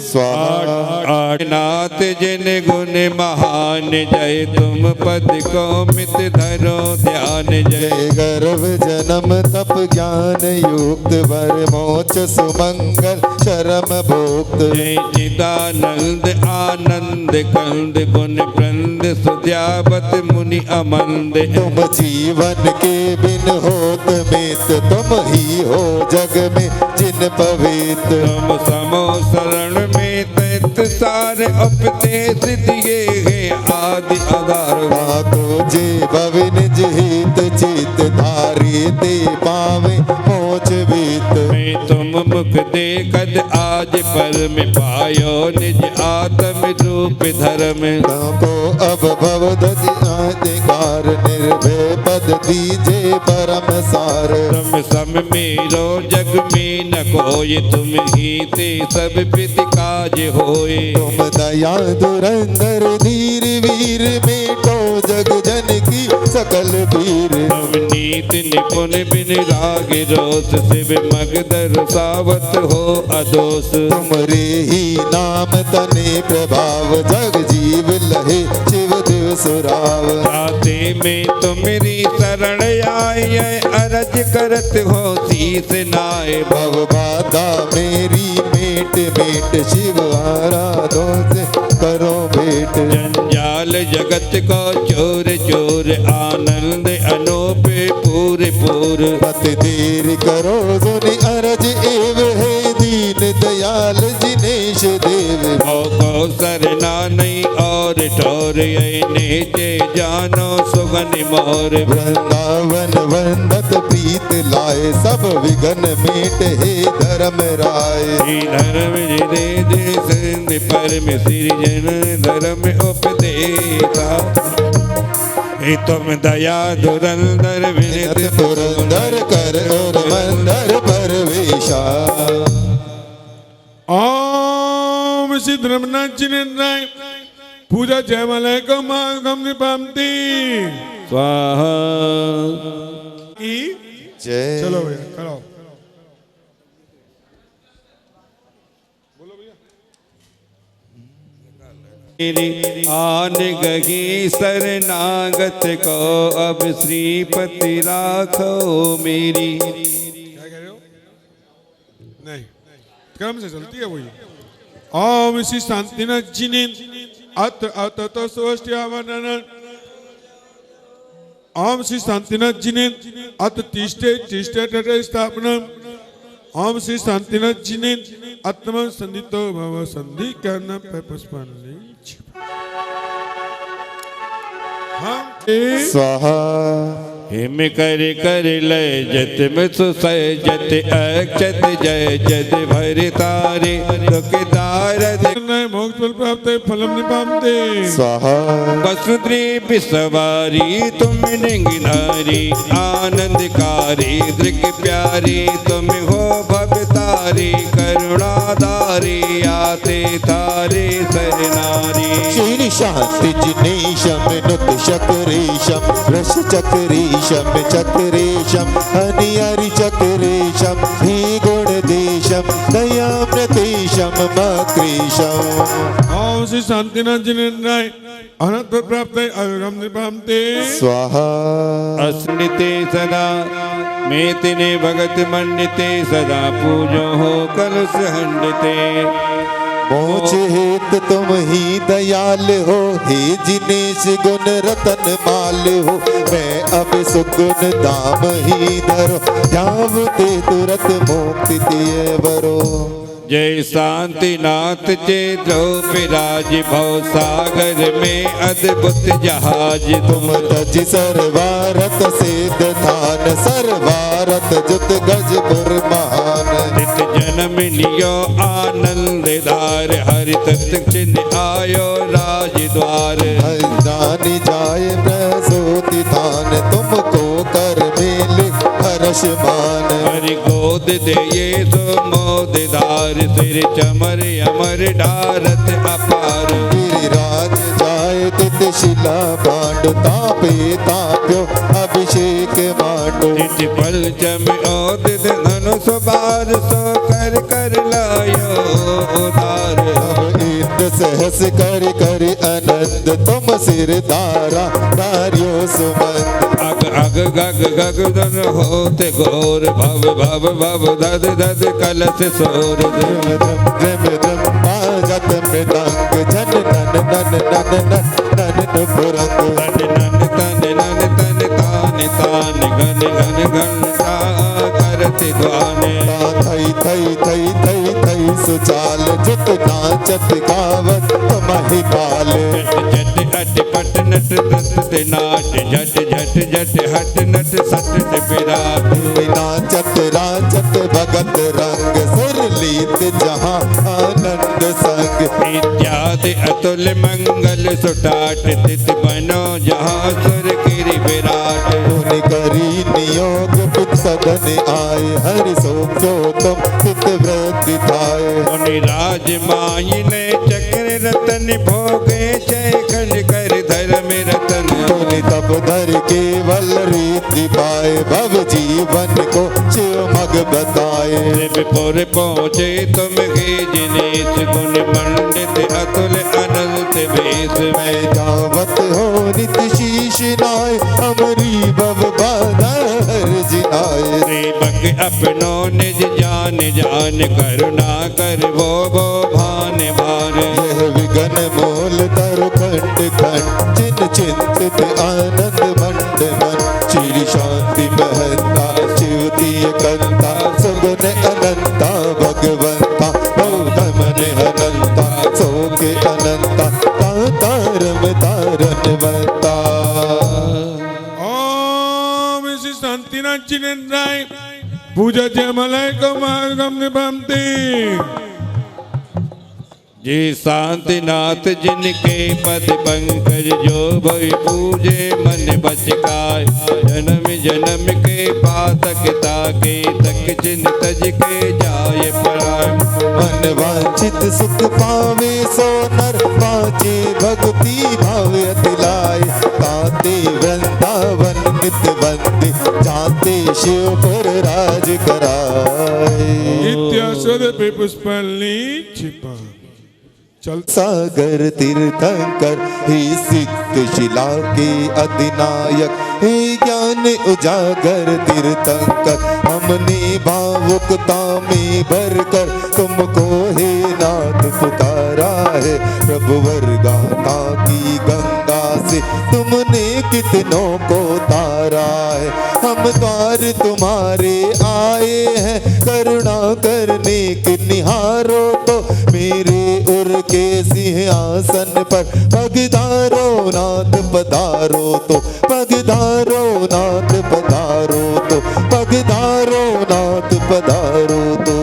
स्वाहा नाथ जिन गुण महान जय तुम पद को मित धरो ध्यान जय जय गर्भ जन्म तप ज्ञान युक्त वर मोच सुमंगल शरम भोक्त जय चिदानंद आनंद कंद गुण प्रंद सुध्यावत मुनि अमंद तुम जीवन के बिन होत मित तुम ही हो जग में जिन पवित तुम समो शरण में तैत सारे उपदेश दिए हैं आदि आधार को जे भविन हित चित धारी ते पावे मोच बीत। मैं तुम मुख देखद आज पर में पायो निज आत्म रूप धर्म को अब भव अधिकार निर्भय पद दीजे परम सार। तुम सम मेरो जग में न कोई तुम ही ते सब विधि काज होए। तुम दया धुरंधर धीर वीर मेटो जग जन की सकल पीर। तुम नीति निपुण बिन राग रोस शिव मगधर सावत हो अदोष। तुमरे ही नाम तने प्रभाव जग जीव लहे शिव देव सुराव। राते में तुमरी शरण आए अरज करत हो शीस नाय भव बाधा मेरी मेट मेट शिव आराधो से करो भेंट। जंजाल जगत को चोर चोर आनंद अनूप पूरे पूर। मत देर करो सुनि अरज एव है दीन दयाल जिनेश देव। को सरना नहीं और ठोर नीचे जानो सुगन मोर। वृंदावन वंदत प्रीत लाए सब विघन मेट हे धर्म राय। धर्म दे दे परम श्री जन धर्म उपदेता तुम दया धुरंधर विनित पुरंदर कर और मंदर परवेशा। ओम श्री धर्मनाथ जिनेन्द्र पूजा जयमालय को मागम निपामती स्वाहा। की जय चलो भैया खड़ा आन गगी शरणागत को अब श्रीपति राखो मेरी। क्या कह रहे हो? नहीं क्रम से चलती है वही। ओम श्री शांतिनाथ जिने अत्र अतत सोष्ठ्यावनन ओम श्री शांतिनाथ जिने अत तिष्ठे तिष्ठे तटे स्थापना ओम श्री शांतिनाथ जिने आत्मा संधितो भव संधि करना पे पुष्पांजलि स्वाहा। हिम कर कर लय जत में सुसय जत अक्षत जय जत भर तारे दुखदार मोक्ष फल प्राप्त फलम निपामते स्वाहा। वसुद्री सवारी तुम निंगिनारी आनंदकारी दृग प्यारी तुम हो भगतारी करुणाधारी आते तारे सरनारी। श्री शांति जिनेशम नुत शक्रेशम रस चक्रेशम चक्रेशम हनिहरि चक्रेशम ही गुण देशम दयामृतेशम मक्रेशम। ओम श्री शांतिनाथ जिनेन्द्राय अनंत प्राप्त अविरम निपामते स्वाहा। अस्मृते सदा मेतिने भगत मंडिते सदा पूजो हो कलश हंडिते। मोच हेत तुम ही दयाल हो, हे जिनेश गुण रतन माल हो। मैं अब सुगुण दाम ही धरो, ध्यावते तुरत मुक्ति दिए बरो। जय शांतिनाथ जय द्रौपराज भव सागर में अद्भुत जहाज तुम तज सर्वारत सिद्ध थान, सर्वारत जुत गज पुर महान। नित जन्म लियो आनंद धार, हरि तत्व चिन्ह आयो राजद्वार। जानी जाए प्रसूति थान, तुमको कर मेले हर्ष मान। हरि गोद दे ये सो मोद धार, सिर चमर अमर डारत अपार। गिरिराज जाए तित शिला बांड, तापे ताप्यो अभिषेक मांडो। निज पल चम ओदित धनुष बार, सो कर कर लायो उधार। अब इंद्र सहस कर कर आनंद, तुम सिर दारा दारियो सुमंद। अग अग गग गग धन होते घोर, भव भव भव दद दद कलश सोर। द्रम द्रम बाजत मृदंग, झन नन नन नन नन नन नुपुरंग। तन नन तन नन तन तान तान, घन घन घंटा करति ध्वाने। थई थई थई थई थई सुचाल, जुत नाचत गावत महिपाल। झट झट पट नट दस्त नाट, झट झट झट हट नट सट विराट। नाचत राचत भगत रंग, सुरलीत जहाँ आनंद संग। इत्यादि अतुल मंगल सुटाट, तित बनो जहाँ सुर गिरि विराट। मुनि करी नियोग पित सदन आए, हरि सोम्यो तुम पित वृद्धि थाए। मुनि राज माही ने चक्र रतन, भोगे जय खंड कर धर्म रतन। मुनि तप धर केवल रीति पाए, भव जीवन को शिव मग बताए। शिवपुर पहुँचे तुम हे जिनेश, गुण मंडित अतुल अनंत वेश। मैं जावत हो नित शीश नाय, अमरी भव बाधा हर जिनाए। सेवक अपनो निज जान जान, करुणा कर वो भान भान। यह विघन मोल तरु खंड खंड, चिन चिंतित आनंद मंड मन। श्री शांति महंता शिवतीय कंता, सुगुण अनंता भगवंता। बौद्ध मन अनंता सो के अनंता, तारम तारनवंता। ओम श्री शांतिनाथ जिनेन्द्राय पूजा जयमलय कमागम निपामते। जी शांतिनाथ जिनके पद पंकज, जो भई पूजे मन बचकाय। जन्म जन्म के पातक ताके, तक चिन्ह तज के जाय पराय। मन वांछित सुख पावे सो नर, पाचे भक्ति भाव अतिलाय। ताते वृंदावन नित वंदे, जाते शिवपुर राज कराए। इत्यासद पे पुष्पल्ली छिपा चल। सागर तीर्थंकर हे सिद्ध शिला के अधिनायक, हे ज्ञान उजागर तीर्थंकर। हमने भावुकता में भरकर, तुमको हे नाथ पुकारा है। प्रभु वर्गाता की गंगा से, तुमने कितनों को तारा है। हम द्वार तुम्हारे आए हैं, करुणा करने के निहारो तो। मेरे उर के सिंहासन पर पगधारो नाथ पधारो तो। पगधारो नाथ पधारो तो, पगधारो नाथ पधारो तो।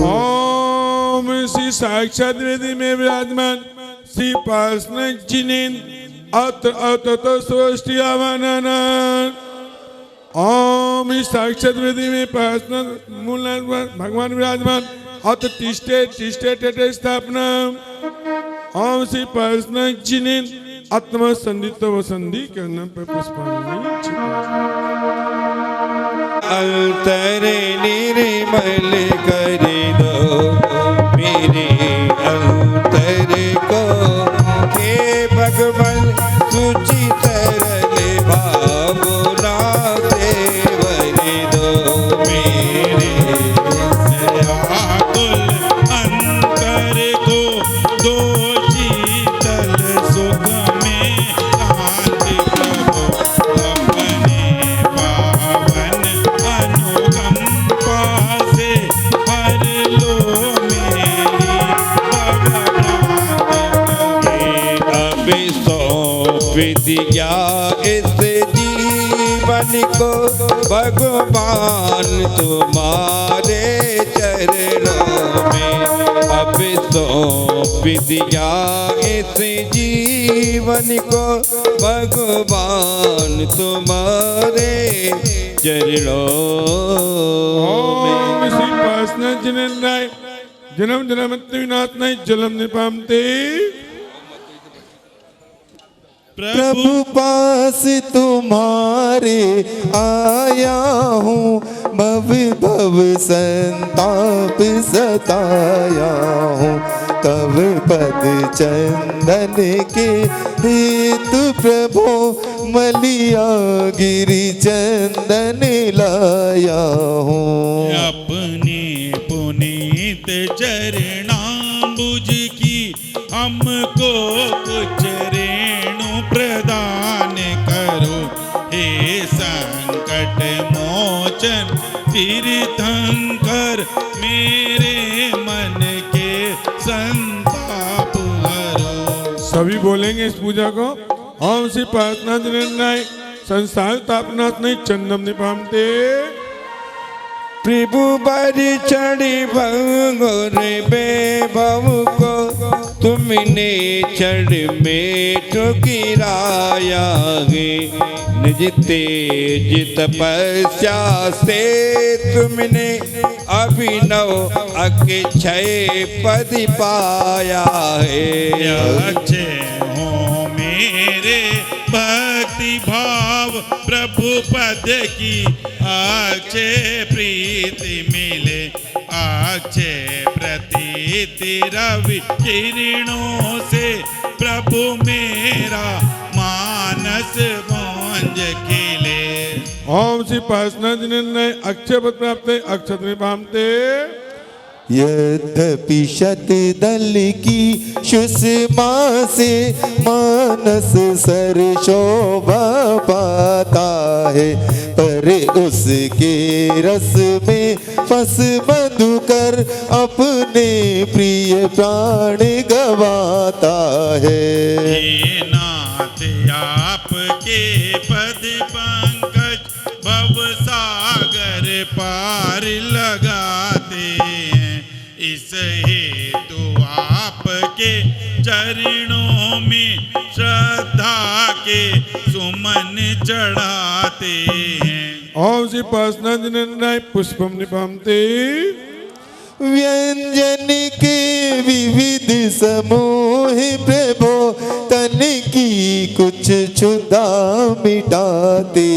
ओम श्री साक्षात वेदी में विराजमान श्री पार्षद जिनेन्द्र अत्र अतत सृष्टि आवानन। ओम इस साक्षात वेदी में पार्षद मूलनाथ भगवान विराजमान अत्र तिष्ठे तिष्ठे टेटे स्थापना। ओम श्री पर्सनचिने आत्मा संदित वसंदी करना पर पुष्पांजलि अंतरे निर्मल कर दो मेरे अंतर को, हे भगवान सुचि तरल भावना से भर दो मेरे व्याकुल अंतर को, दो शीतल सुख में कांति प्रभु अपने पावन अनुकंपा से हर लो मेरी भवभ्रांति। अब सौंप दिया इस जीवन को भगवान तुम्हारे चरणों में, अब सौंप दिया इस जीवन को भगवान तुम्हारे चरणों में। ओम श्री पर्सनचिने जन्म जन्मत्व विनाश नहीं जलम निपामते। प्रभु पास तुम्हारे आया हूँ, भव भव संताप सताया हूँ, तब पद चंदन के हेतु प्रभु मलिया गिरि चंदन लाया हूँ। अपने पुनीत चरणाम्बुज की हमको कुछ रेणु प्रदान करो, हे संकट मोचन तीर्थंकर मेरे मन के संताप हरो। सभी बोलेंगे इस पूजा को। ओम श्री पर्सनचिने संसार तापनाथ नहीं चंदम निपामते। प्रभु बरि चढ़ी भंगुर बेभव को, तुमने चढ़ में ठुकराया गे, निज तेज तपस्या से तुमने अभिनव अक्षय पद पाया है। अक्षय हो मेरे भक्ति भाव प्रभु पद की, अक्षय प्रीति मिले अक्षय प्रतीति रवि किरणों से, प्रभु मेरा मानस भोंज खिले। ओम श्री पर्सनचिने अक्षय पद प्राप्त अक्षत निपामते। यद्यपि शतदल की सुषमा से मानस सर शोभा पाता है, पर उसके रस में फंस मधुकर अपने प्रिय प्राण गवाता है। हे नाथ आपके पद पंकज भव सागर पार लगाते हैं, इस हेतु आपके चरणों में श्रद्धा के सुमन चढ़ाते हैं। ओम श्री पर्सनचिने पुष्पम निपामते। व्यंजन के विविध समूह प्रभु तन की कुछ क्षुधा मिटाते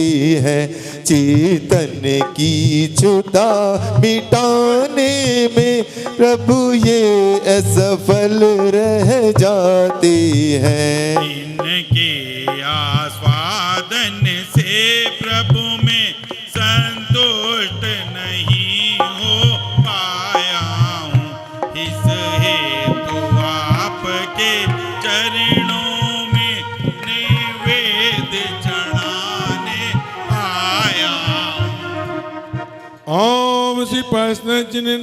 हैं, चेतन की क्षुधा मिटाने में प्रभु ये असफल रह जाते हैं। इनके आस्वादन से प्रभु में संतुष्ट नहीं हो पाया हूँ, इस हेतु आपके चरणों में निवेद चढ़ाने आया हूँ। ओम श्री पर्सनचिने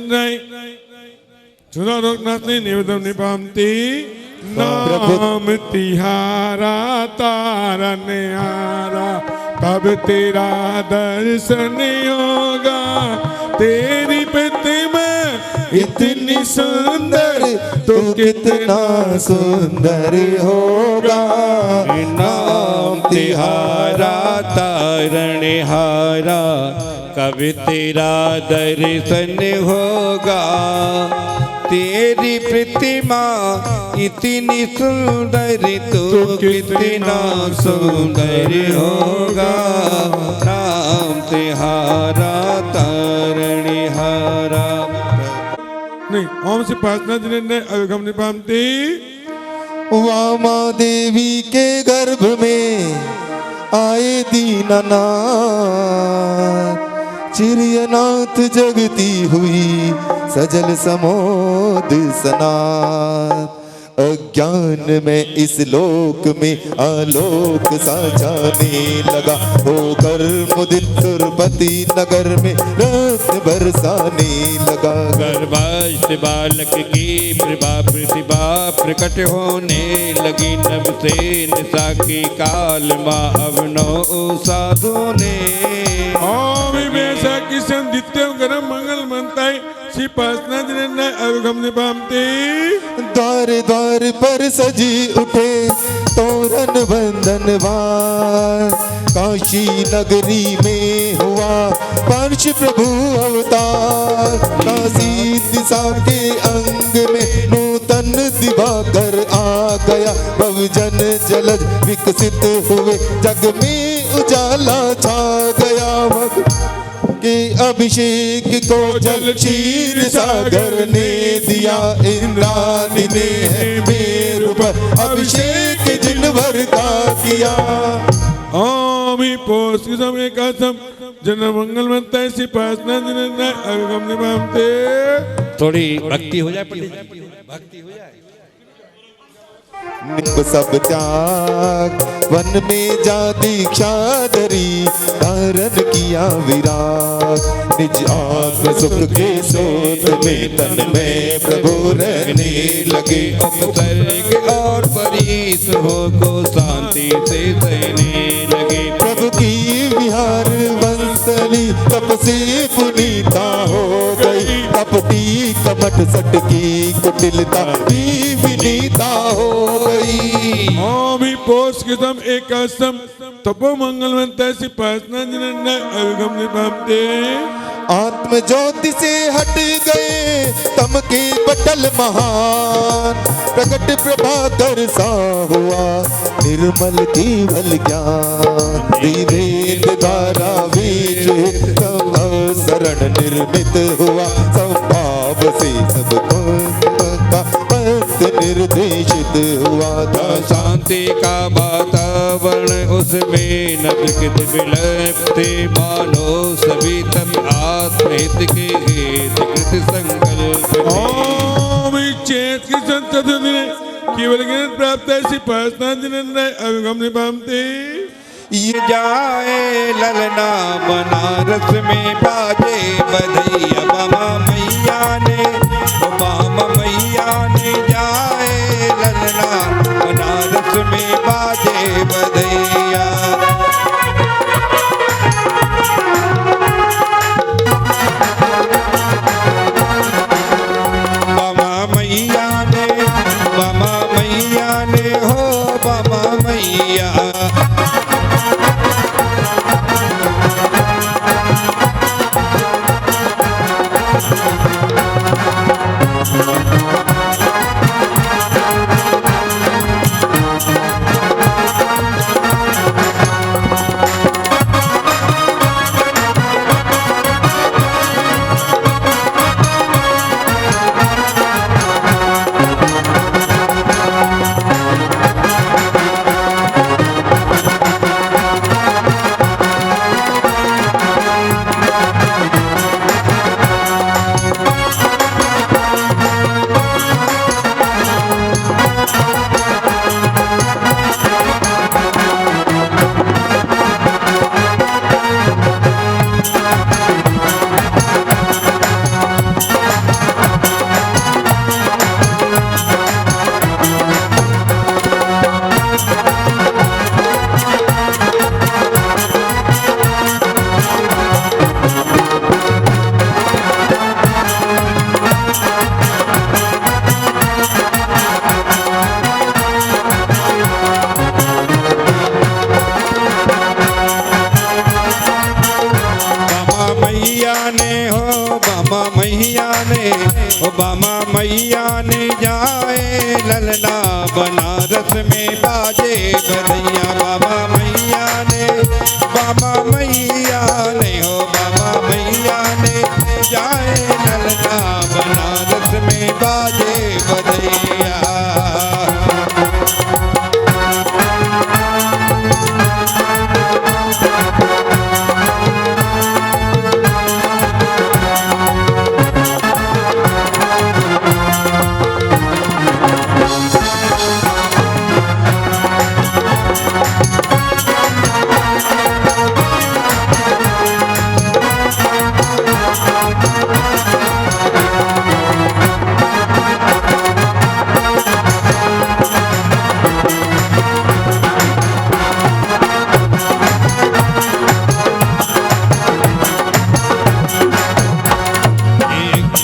चुना लोकनाथ ने निवेदन निपामती। नाम तिहारा तारन हारा, तब तेरा दर्शन होगा, तेरी प्रतिमा इतनी सुंदर तो कितना सुंदर होगा। नाम तिहारा तारण हारा, कब तेरा दर्शन होगा, तेरी प्रतिमा इतनी सुंदर तो कितना सुंदर होगा नाम तिहारा तारणिहारा। नहीं, ओम से पासना जिन्हें अभिगम निपामती। वामा देवी के गर्भ में आए दीनानाथ, चिरियनाथ जगती हुई सजल समोद सनाथ। अज्ञान में इस लोक में आलोक सा जाने लगा, होकर मुदित सुरपति नगर में रस बरसाने लगा। गर्भास्थ बालक की प्रभा प्रतिभा प्रकट होने लगी, नभ से निशा की काल माँ अवनो साधु ने। ओम वैसा किशन दित्यम गरम मंगल मनताई श्री पासना जिन्हें अभिगम निपामती। द्वार द्वार पर सजी उठे तोरण बंधनवार, काशी नगरी में हुआ पांच प्रभु अवतार। काशी दिशा के अंग में नूतन दिवाकर आ गया, बहुजन जलज विकसित हुए जग में उजाला छा गया। के अभिषेक को जल क्षीर सागर ने दिया, इंद्राणी ने मेरु पर अभिषेक जिन भर का किया। ओम पोष की समय का सम जन मंगल मनता है श्री पासना जिन्हें अभिगम निपामती। थोड़ी भक्ति हो जाए पंडित जी, भक्ति हो जाए। निप सब त्याग वन में जा दीक्षा धरी, धारण किया विराग। निज आत्म सुख के सोत में तन में प्रभु रहने लगे। उपसर्ग और परीस हो को शांति से सहने लगे। प्रभु की विहार वंसली तप से पुनीता हो गई, कपटी कपट सट की कुटिलता भी विनीता हो गई। ओम पोष की सम एक सम तपो मंगल मनता है श्री पासना जिन्हें अभिगम निपामती। आत्म ज्योति से हट गए तम के बटल महान, प्रकट प्रभाकर सा हुआ निर्मल केवल ज्ञान। वेद द्वारा बीज शरण निर्मित हुआ, संभाव से सबको का पंथ निर्देशित हुआ था। शांति का वातावरण उसमें न विकृत विलपते, मानो सभी तब आत्महित के हेत कृत संकल्प। ओम चेत की संतत ने केवल ज्ञान प्राप्त है श्री पासना जिन्हें अभिगम निपामती। ये जाए ललना बनारस में बाजे बधैया, मामा मैया ने मामा मैया ने जाए ललना बनारस में बाजे बधैया। मामा मैया ने हो मामा मैया। मैया ने हो बामा मैया ने, ओ बामा मैया ने जाए ललना बनारस में बाजे बधैया। बामा मैया ने, बामा मैया ने, ओ बामा मैया ने जाए ललना बनारस में बाजे बधैया।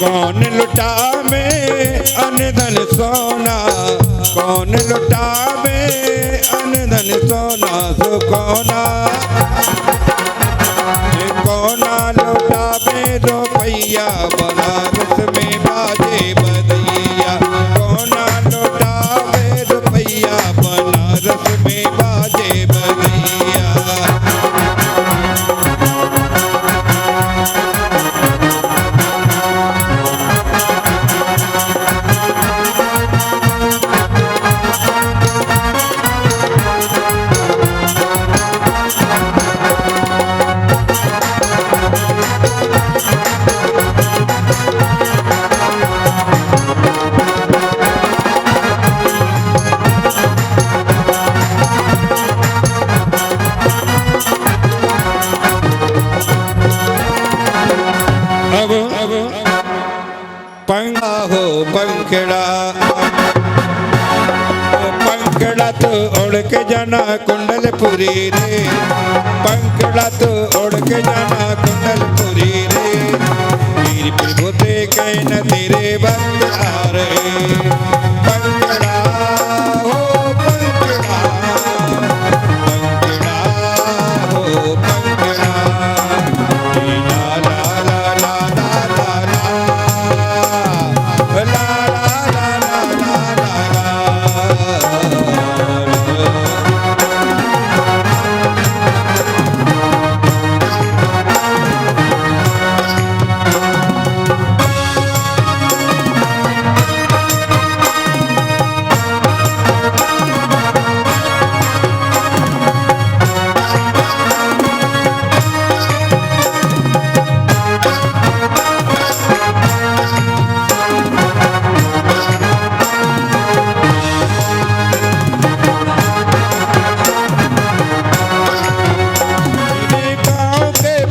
कौन लुटावे अनधन सोना, कौन लुटावे अनधन सोना सुकोना। कौना लुटावे रुपैया बनारस में बाजे बधैया। कौना लुटावे रुपैया बनारस में बाजे बधैया। पंखा हो पंखड़ा, पंखड़ा तो उड़ के जाना कुंडलपुरी रे। पंखड़ा तो उड़ के जाना कुंडलपुरी रे। वीर प्रभु ते कहना तेरे बंद आ रहे। पंखड़ा हो पंखड़ा, पंखड़ा हो पंखड़ा। ला ला ला ला ला ला ला।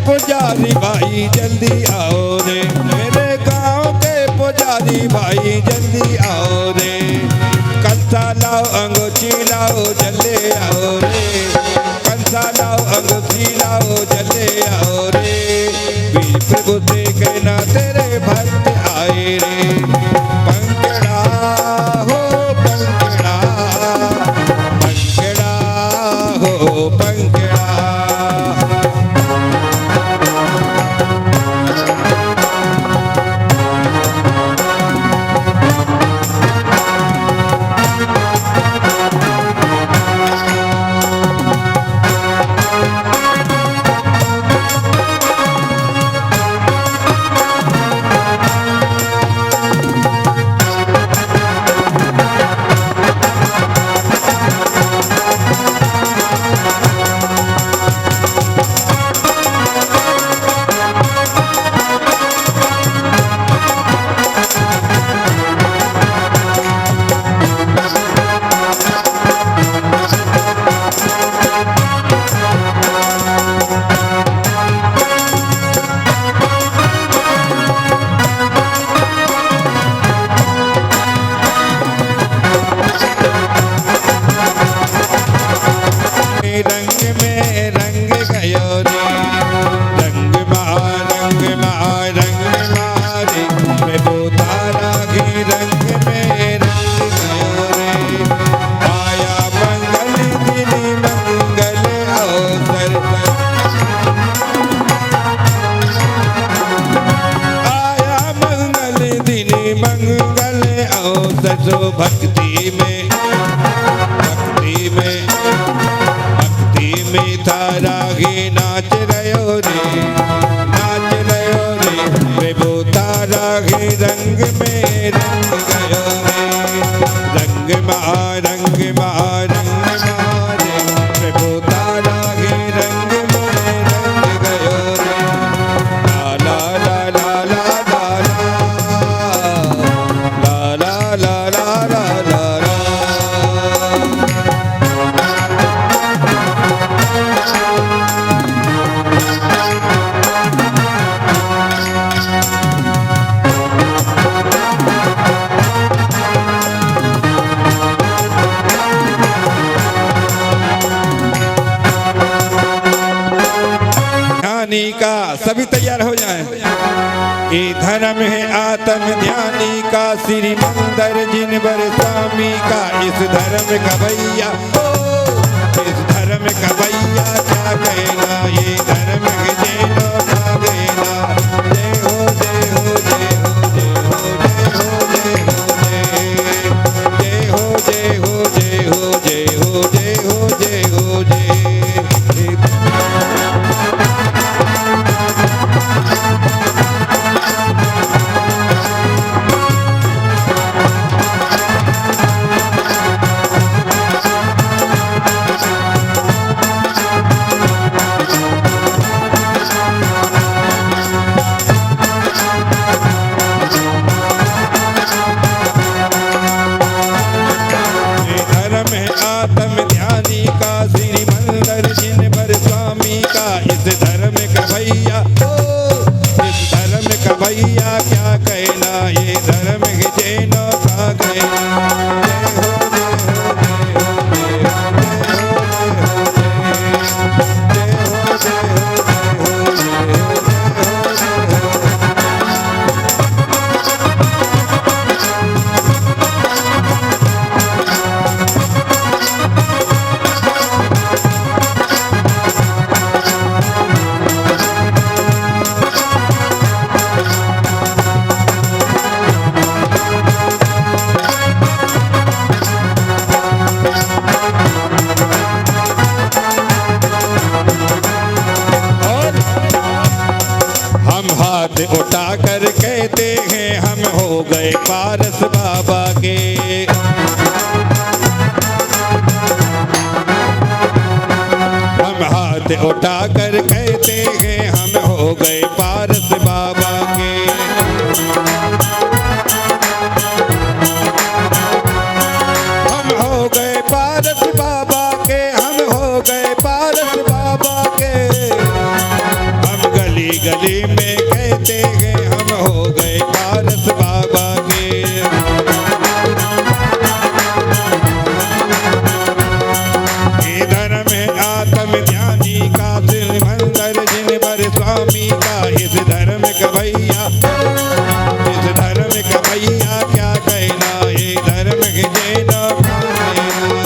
पुजारी भाई जल्दी आओ रे, मेरे गांव के पुजारी भाई जल्दी आओ रे। कंसा लाओ अंगूठी लाओ जल्दी आओ रे। कंसा लाओ अंगूठी लाओ जल्दी आओ रे। वीर प्रभु से कहना तेरे भक्त आए रे। पंखड़ा हो पंखड़ा, पंखड़ा हो पंखड़ा। सो भक्ति में, भक्ति में, भक्ति में तारा ही नाच रहो रे, नाच रहो रे प्रभु तारा ही रंग में रंग गयो रे, रंग महारंग महारंग मारे प्रभु तारा ही रंग में रंग गयो रे, ला ला ला ला ला ला ला ला ला ला ला ला। ज्ञानी का सभी तैयार हो जाए। ये धर्म है आत्म ध्यानी का, श्री मंदिर जिन बर स्वामी का, इस धर्म का भैया, इस धर्म का भैया क्या कहना, ये धर्म के जैनो का कहना। जय हो जय हो जय हो जय हो जय हो जय हो जय हो जय हो जय हो जय हो जय हो जय। आत्म ध्यानी का, श्री मंदिर जिन बर स्वामी का, इस धर्म का भैया, इस धर्म का भैया क्या कहना, ये धर्म के जैनो का कहना। उठा कर कहते हैं हम हो गए पारस बाबा के, हम हाथ उठा कर कहते हैं हम हो गए पारस बाबा के। हम हो गए पारस बाबा के, हम हो गए पारस बाबा के। हम गली गली में कहते हैं हम हो गए पारस बाबा के। ये धर्म है आत्म ध्यानी का, श्री मंदिर जिन बर स्वामी का, इस धर्म का भैया, इस धर्म का भैया क्या कहना, ये धर्म के जैनो का कहना।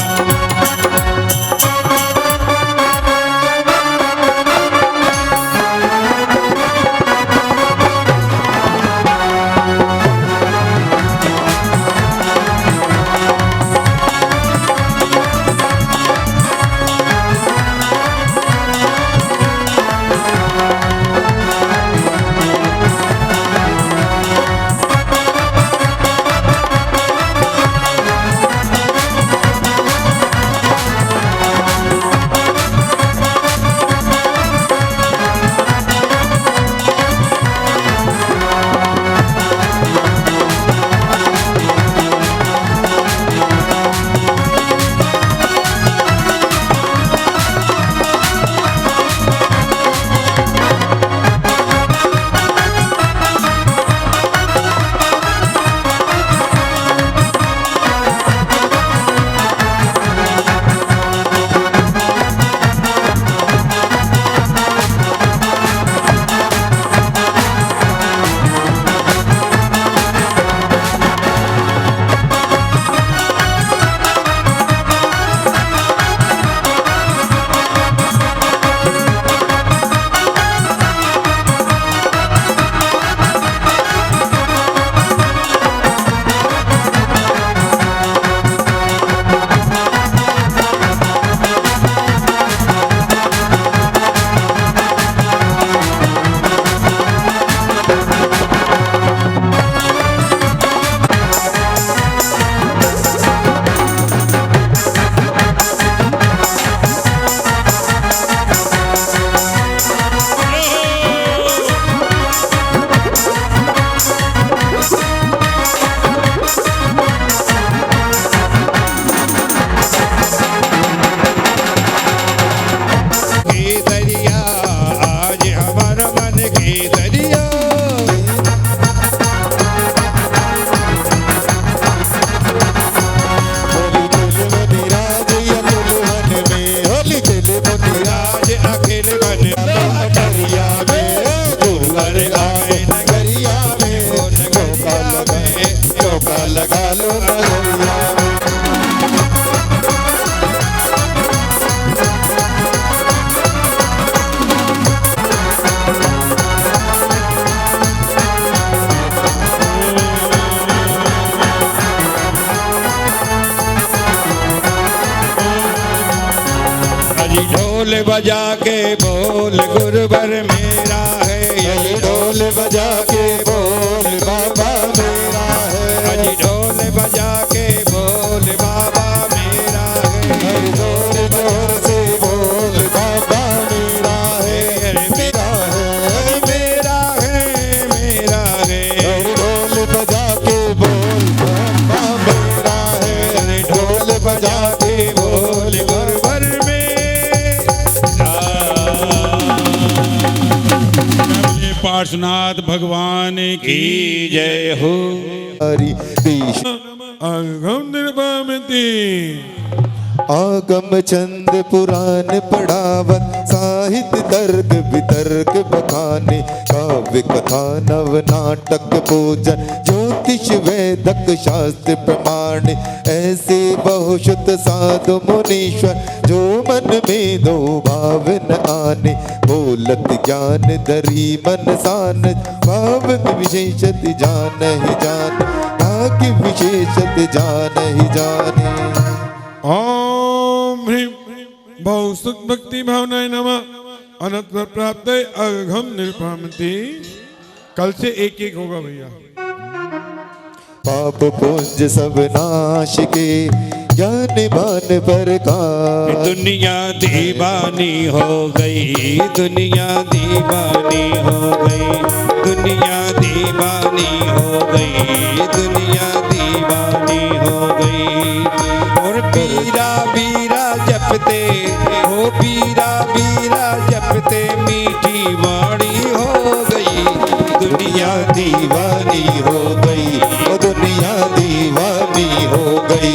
ढोल बजा के बोल गुरुवर मेरा है, अरे ढोल बजा के बोल बाबा मेरा है, अजी ढोल बजा के बोल बाबा मेरा है, अरे जोर जोर से बोल बाबा मेरा है, मेरा है, मेरा है, मेरा है, अरे ढोल बजा के बोल बाबा मेरा है, अरे ढोल बजा के बोल गुरुवर बोले पार्श्वनाथ भगवान की जय हो। हरि देश अघम निर्भमति आगम चंद पुराण पढ़ावत, साहित्य तर्क वितर्क बखाने, काव्य कथा नव नाटक पूजन, ज्योतिष वैदक शास्त्र प्रमाण, ऐसे बहुशत साधु मुनीश्वर, जो मन में दो भाव न आने, बोलत ज्ञान धरी मन सान, भाव विशेषत जान ही जान, भाग्य विशेषत जान ही जाने। ओम ह्रीं बहुसुत भक्ति भावनाएं नमः। अनंत प्राप्त अघम निर्भमति। कल से एक एक होगा भैया। पाप पुंज सब नाश के, ज्ञान मान प्रकाश, दुनिया दीवानी हो गई, दुनिया दीवानी हो गई, दुनिया दीवानी हो गई, दुनिया दीवानी हो गई। और बीरा बीरा जपते हो, बीरा बीरा जपते मीठी वाणी हो गई, दुनिया दीवानी हो गई, ओ दुनिया दीवानी हो गई,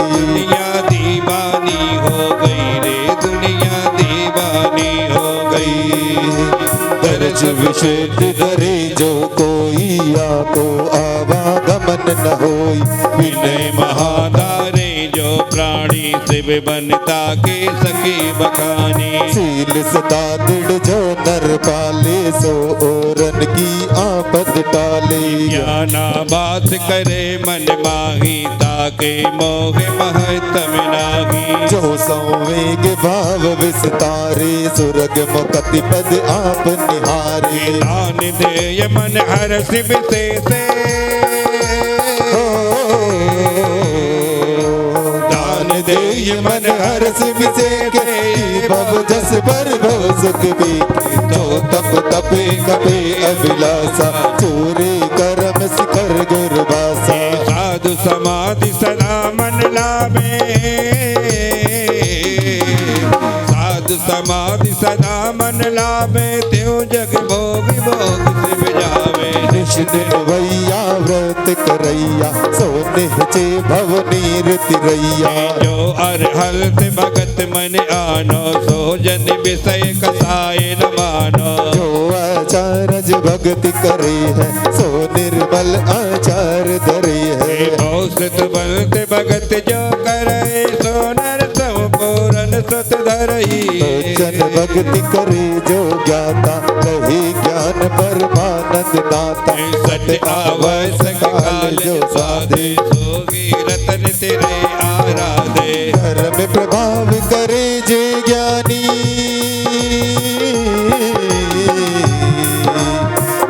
दुनिया दीवानी हो गई रे, दुनिया दीवानी हो गई। दर्ज विशेष करे जो कोई, आको आवागमन न होई, विनय महादारे जो प्राणी शिव बनता के सके बखाने, सील सदा दृढ़ जो नर पाले, सो ओरन की आपद टाले, ज्ञाना बात करे मन माही, ताके मोह महतम नाही। जो संवेग भाव विस्तारे, सुरग मुक्ति पद आप निहारे, दान दे मन हर शिव से दान दे ये मन हर सिव से के, भव जस पर भव सुख भी, जो तप तपे कपे अभिलाषा, चोरे करम शिखर गुरबासा, साधु समाधि सदा मन लावे, साधु समाधि सदा मन लावे, त्यों जग भोग भोग शिव जावे। निश दिन वैया व्रत करैया, सो निहचे भव नीरति रैया, जो अरहत भगत मन आनो, सो जन विषय कसाय न मानो। जो आचार्य भक्ति करे है, सो निर्मल आचार धरे है, औसत बलत भगत जो करे, सो नर संपूर्ण सत धरई। जन भक्ति करे जो ज्ञाता, कहे ज्ञान परमानंद दाता, सट आवश्यक काल जो साधे, सोगी रतन तेरे आराधे। धर्म प्रभाव करे जे ज्ञानी,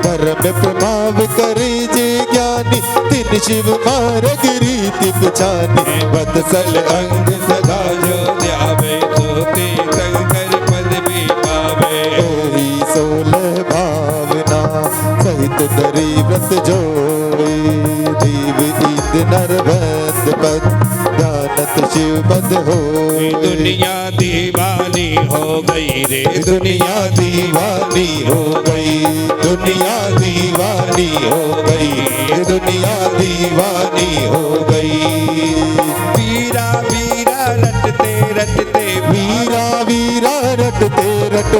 धर्म प्रभाव करे जे ज्ञानी, तिन शिव मार्ग रीति पहचानी, वत्सल अंग सदा जो ध्यावे, सोते शंकर पद भी पावे। ओही सोलह भावना, सहित धरी व्रत जोई, जीव ईद नर बंद पद, ध्यानत शिव पद होई। दुनिया दीवानी हो गई रे, दुनिया दीवानी हो गई, दुनिया दीवानी हो गई, दुनिया दीवानी हो गई। वीरा वीरा रटते रटते, वीरा वीरा रटते रटते,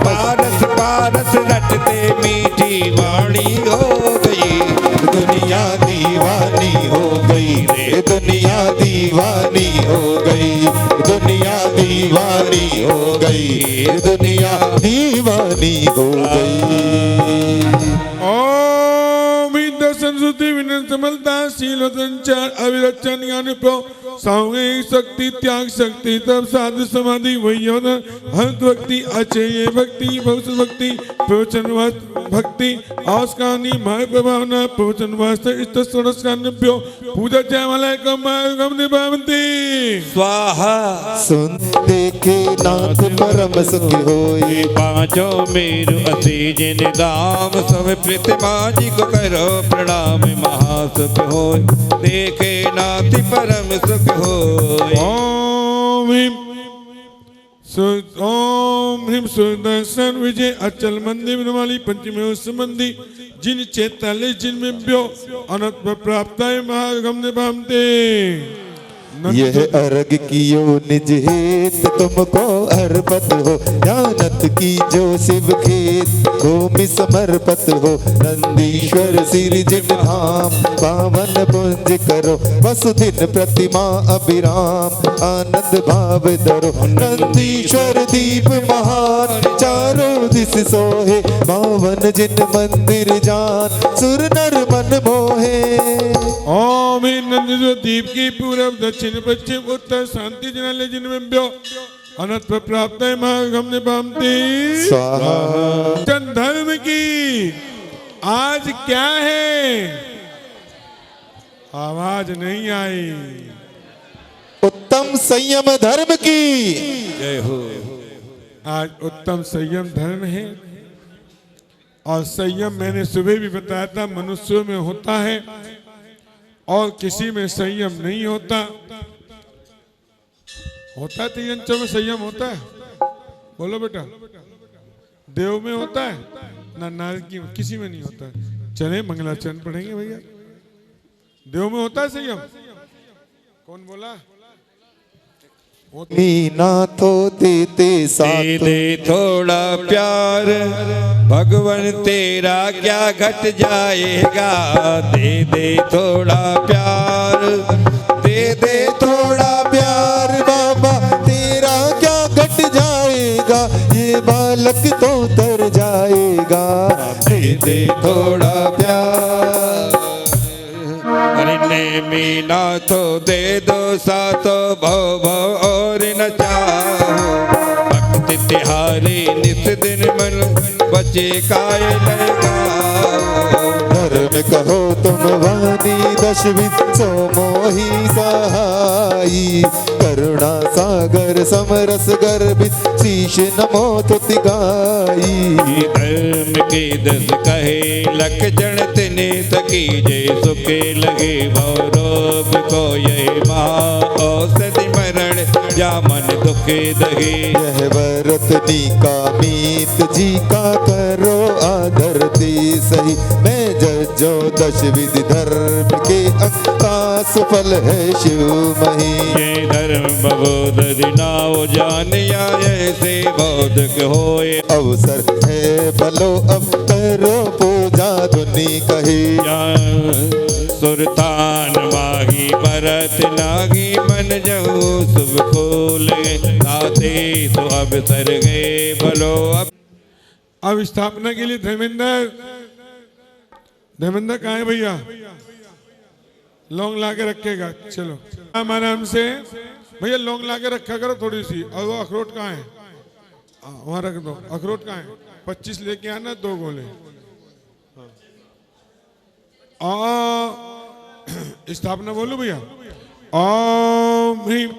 पारस पारस रटते मीठी वाणी हो गई, दुनिया दीवानी हो गई रे, दुनिया दीवानी हो गई, दुनिया दीवानी हो गई, दुनिया दीवानी हो गई। ओम इंद संस्कृति विनय समलता शील संचार अविरचन ज्ञान प्रो सामूहिक शक्ति त्याग शक्ति तब साधु समाधि वैयोन हंत भक्ति अचेय भक्ति भविष्य भक्ति प्रवचन भक्ति आस्कानी माय प्रभावना प्रवचन वास्ते इष्ट षोडशकान्यभ्यो पूजा जयमालय कम निभावन्ति स्वाहा। सुन देखे नाथ परम सुखी होए, पांचों मेरु अति जिन दाम सब प्रतिमा जी को करो प्रणाम महासुख हो। देखे नाथ परम सुख हो। ओम ह्रीम सुदर्शन विजय अचल मंदिर वाली पंचमी संबंधी जिन 46 जिनमें व्यो अनंत प्राप्त है महागम निभामते। यह अर्घ कियो निज हेत तुमको अर्पत हो, ज्ञानत की जो शिव खेत भूमि समर्पत हो। नंदीश्वर सिर जिन धाम पावन पुंज करो, वसुदिन प्रतिमा अभिराम आनंद भाव धरो। नंदीश्वर दीप महान चारों दिस सोहे, पावन जिन मंदिर जान सुर नर मन मोहे। ओम नंदीश्वर दीप की पूरब दक्षिण पश्चिम उत्तर शांति जनालय जिनमें व्यो अनंत प्राप्त है महागम निभामते। स्वाहा। जन धर्म की आज क्या है? आवाज नहीं आई। उत्तम संयम धर्म की जय हो। आज उत्तम संयम धर्म है और संयम मैंने सुबह भी बताया था मनुष्यों में होता है और किसी में संयम नहीं होता। होता है तीनों में संयम होता है? बोलो बेटा। देव में होता है ना नारकी में, किसी में नहीं होता है। चले मंगलाचरण पढ़ेंगे भैया। देव में होता है संयम? कौन बोला? मीना तो देते साथ दे थोड़ा प्यार भगवन तेरा क्या घट जाएगा। दे थोड़ा प्यार, दे थोड़ा प्यार बाबा तेरा क्या घट जाएगा। ये बालक तो तर जाएगा। दे थोड़ा प्यार। अरे ने मीना तो दे दो सातो भव भव और न चाहो। भक्ति तिहारी नित दिन मन बचे काय लगाओ। धर्म कहो तुम वाणी दशविध सो मोही सहाई। करुणा सागर समरस गर्भित शीश नमो तुति गाई। धर्म के 10 कहे लख जन तिने सकी जय सुखे लगे भव रोग को ये महा औषधि मरण या मन दुखे दहे। यह व्रतनी का मीत जी का करो आदर दे सही। मैं जजो दशविधि धर्म के आकाश फल है शिव मही। ये धर्म बबोध दिनाओ जानिया ऐसे बोधक होए। अवसर है फलो अब करो पूजा धुनी कही। सुरतान माही भरत नागी मन जहू शुभ खोले। ताते तो अब सर गए भलो अब स्थापना के लिए धर्मेंद्र कहाँ है भैया? लौंग ला के रखेगा। चलो आराम से भैया लौंग ला के रखा करो थोड़ी सी। और वो अखरोट कहाँ है? वहां रख दो। अखरोट कहाँ है? 25 लेके आना 2 गोले। स्थापना बोलो भैया। ओम ह्रीम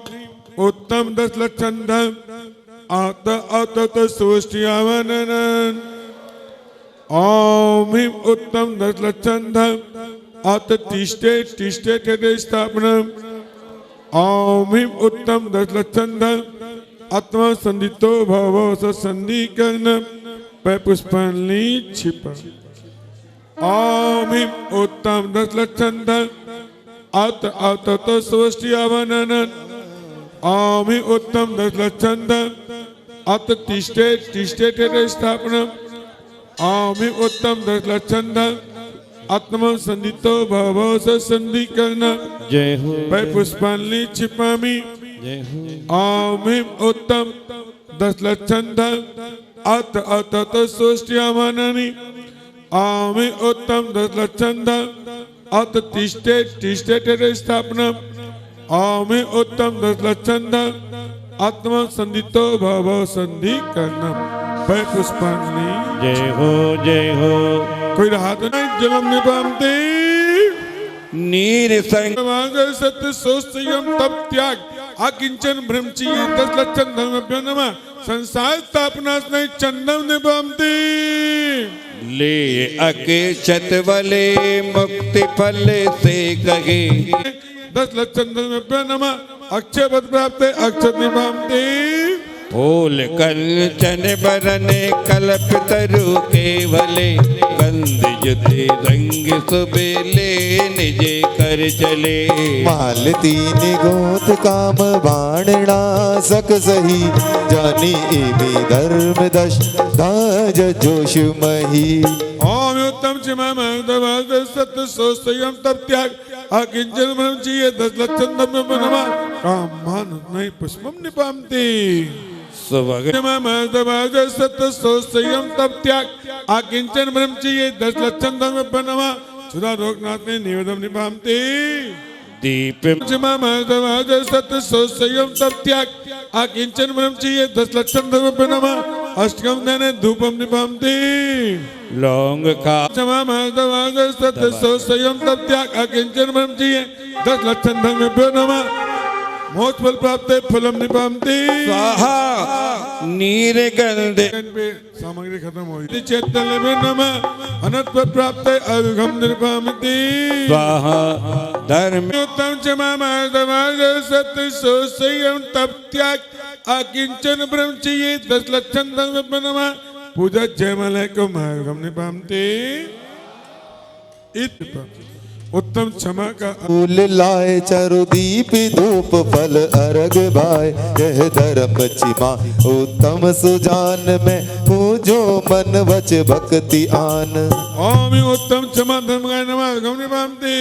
उत्तम 10 लक्षण आत आत सृष्टियावनन। ओम ह्रीम उत्तम 10 लक्षण आत तिष्ठे ठेठे स्थापना। ओम ह्रीम उत्तम 10 लक्षण आत्मा संदितो भव सन्धिकर्ण पै पुष्पांजलि छिपा। ओम ह्रीम उत्तम 10 लक्षण आत आत सृष्टियावनन। ओम ह्रीम उत्तम 10 लक्षण आत तिष्ठे ठेठे स्थापना। ओम ह्रीम उत्तम 10 लक्षण आत्मा संदितो भव सन्धिकर्ण जय हो। पै पुष्पांजलि छिपामि। जय हो। ओम ह्रीम उत्तम 10 लक्षण आत आत सृष्टियावननि। आमि उत्तम दशलक्षंद अत तिष्ठे स्थापना आमि उत्तम दशलक्षंद आत्मा संधितो भव संधि करना भय पुष्पांजलि। जय हो जय हो। कोई राहत नहीं जलम निपामते नीर संग सत्य सोच संयम तप त्याग अकिंचन ब्रह्मचर्य 10 लक्षण धर्मभ्यो नमः संसार स्थापना नहीं चंदम निपामते ले अकेशत वले मुक्ति फल से कहे 10 लक्षण धर्मभ्यो नमः अक्षय पद प्राप्त अक्षत निपामते फूल कंचन बरने कल्प तरु केवले गंध युति रंग सुबेले निजे कर चले मालती निगोत काम बाणना सक सही जानी एवि धर्म दश दाज जोश मही। ओम उत्तम चिमा महदवाद सत्य सोच संयम तप त्याग अकिंचन ब्रह्मचर्य 10 लक्षण धर्मभ्यो नमः कामान नहीं पुष्पम निपामते सत्य सोच संयम तप त्याग अकिंचन ब्रह्मचर्य 10 लक्षण धर्मभ्यो नमः सुधा लोकनाथ ने निवेदन निपामते दीप सत्य सोच संयम तप त्याग अकिंचन ब्रह्मचर्य 10 लक्षण धर्मभ्यो नमः अष्टकम देने धूपम निपामते लौंग खा सत्य सोच संयम तप त्याग अकिंचन ब्रह्मचर्य 10 लक्षण धर्मभ्यो नमः मोक्ष फल प्राप्त फलम निपामते स्वाहा नीर गंधे पे सामग्री खत्म हुई चैतन्य में नमः अनंत फल प्राप्त अर्घम निपामते स्वाहा धर्म उत्तम क्षमा माधवाज सत्य सोच संयम तप त्याग अकिंचन ब्रह्मचर्य 10 लक्षण धर्मभ्यो नमः पूजा जयमालय को अर्घम निपामते उत्तम क्षमा का फूल लाए चारु दीप धूप फल अर्घ भाई यह धर्म चिमा उत्तम सुजान में पूजो मन वच भक्ति आन। ओम उत्तम क्षमा धर्म का नमः अर्घम निपामते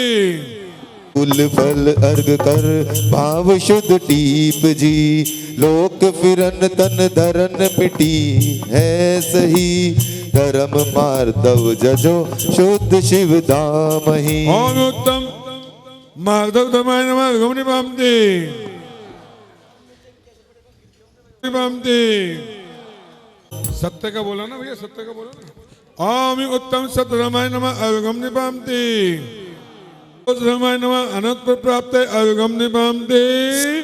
फूल फल अर्घ कर भाव शुद्ध टीप जी लोक फिरन तन धरन मिटी है सही धर्म मार्दव जजो शुद्ध शिव धाम ही। ओम उत्तम माधव धर्माय नमः अर्घम निपामते सत्य का बोला ना भैया सत्य का बोला ना। ओम उत्तम सत्य धर्माय नमः अर्घम निपामते धर्माय नमः अनंत पर प्राप्त अर्घम निपामते।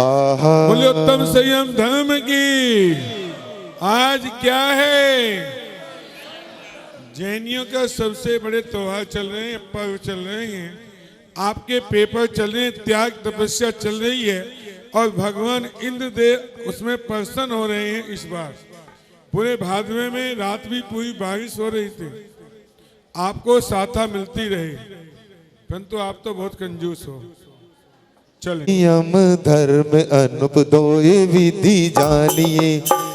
बोले उत्तम संयम धर्म की आज क्या है जैनियों का सबसे बड़े त्योहार चल रहे हैं पर्व चल रहे हैं आपके पेपर चल रहे हैं त्याग तपस्या चल रही है और भगवान इंद्रदेव उसमें प्रसन्न हो रहे हैं। इस बार पूरे भादवे में रात भी पूरी बारिश हो रही थी आपको साथा मिलती रही परंतु आप तो बहुत कंजूस हो। चले यम धर्म अनुप दोए विधि जानिए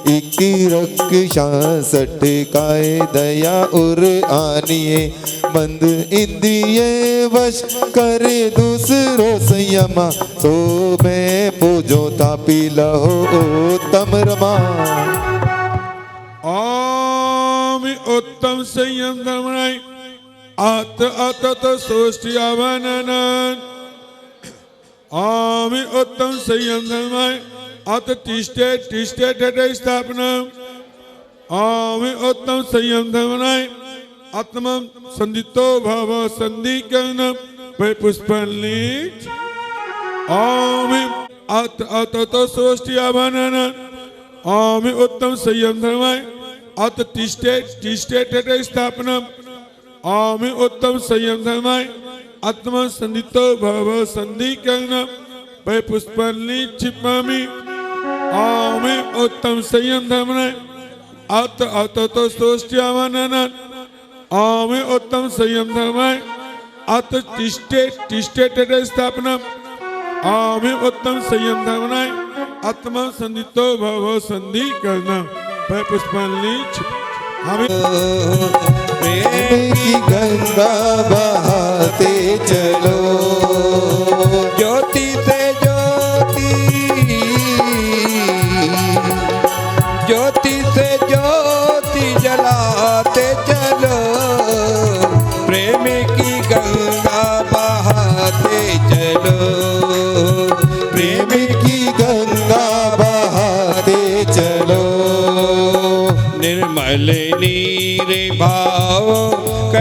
एक रक्षा सट काय दया उर आनिए मंद इंद्रिय वश करे दूसरो संयमा तो मैं पूजो तापी लहो उत्तम रमा। ओम उत्तम संयम धर्मणाय आत अतत सोष्टि आवानन ओम उत्तम संयम धर्माय अत तिष्ठे ठठे स्थापना ओम उत्तम संयम धर्मणाय आत्मा संधितो भव संधि कर्ण भय पुष्पल्ली ओम अत अतत सोष्टि आवानन ओम उत्तम संयम धर्माय अत तिष्ठे ठठे स्थापना ओम उत्तम संयम धर्माय आत्मा संधितो भव संधि कर्ण भय पुष्पल्ली क्षिपामि ओम उत्तम संयम धर्मणाय अत अततो स्तोष्ट्यावनन ओम उत्तम संयम धर्माय अत तिष्ठे ठठे स्थापना ओम उत्तम संयम धर्मणाय आत्मा संधितो भव संधि कर्ण भय पुष्पल्ली प्रेम की गंगा बहाते चलो ज्योति से ज्योति ज्योति से ज्योति जलाते चलो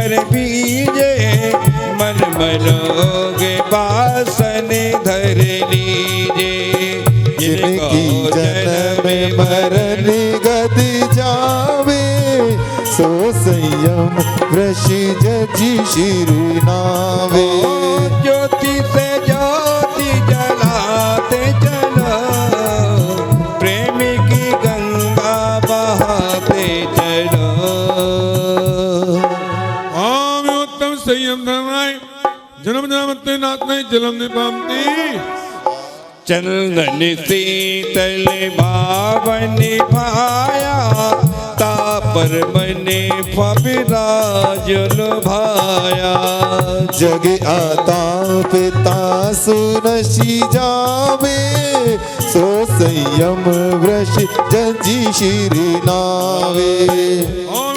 पर बीजे मन मनोगे बासन धर लीजे जिनकी जन्म मरण गति जावे सो संयम वृष जजी श्री नावे। ज्योति से ज्योति जलाते चलो प्रेमी की गंगा बहाते चलो। आम उत्तम संयम धर्माय जन्म जन्मते नाथ नहीं जन्म नहीं पामती। चंदन शीतल भावन भाया तापर मने फबिराज भाया। जग आता पिता सुनशी जावे सो संयम वृष जजी श्री नावे। ओम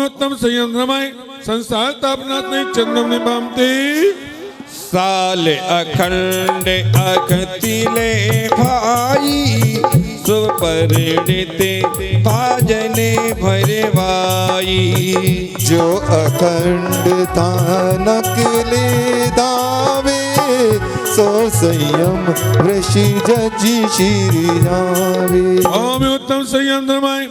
उत्तम संयम धर्माय संसार तापनाथ नहीं चंदम नहीं पामती। साल अखंड अखतिले भाई सुपरिणिते भाजने भरवाई। जो अखंड तानक ले दावे सो संयम वृष जजी श्री नावे। ओम उत्तम संयम धर्माय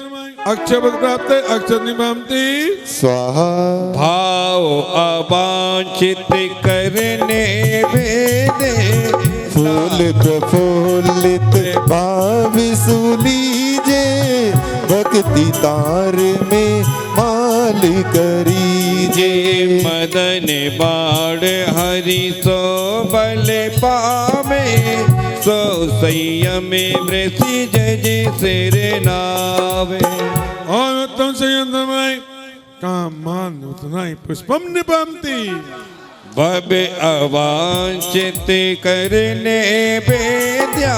अक्षर पद प्राप्त है अक्षर निभामती। स्वाहा। भाव अवांछित करने भेदे फूल प्रफुल्लित भाव सुलीजे भक्ति तार में माल करीजे। मदन बाण हरि सो बल पावे सो संयम वृषि जजे सिर नावे। और उत्तम संयम धर्माय काम मान उतना ही पुष्पम निभामती। भव अवांछित करने वेद्या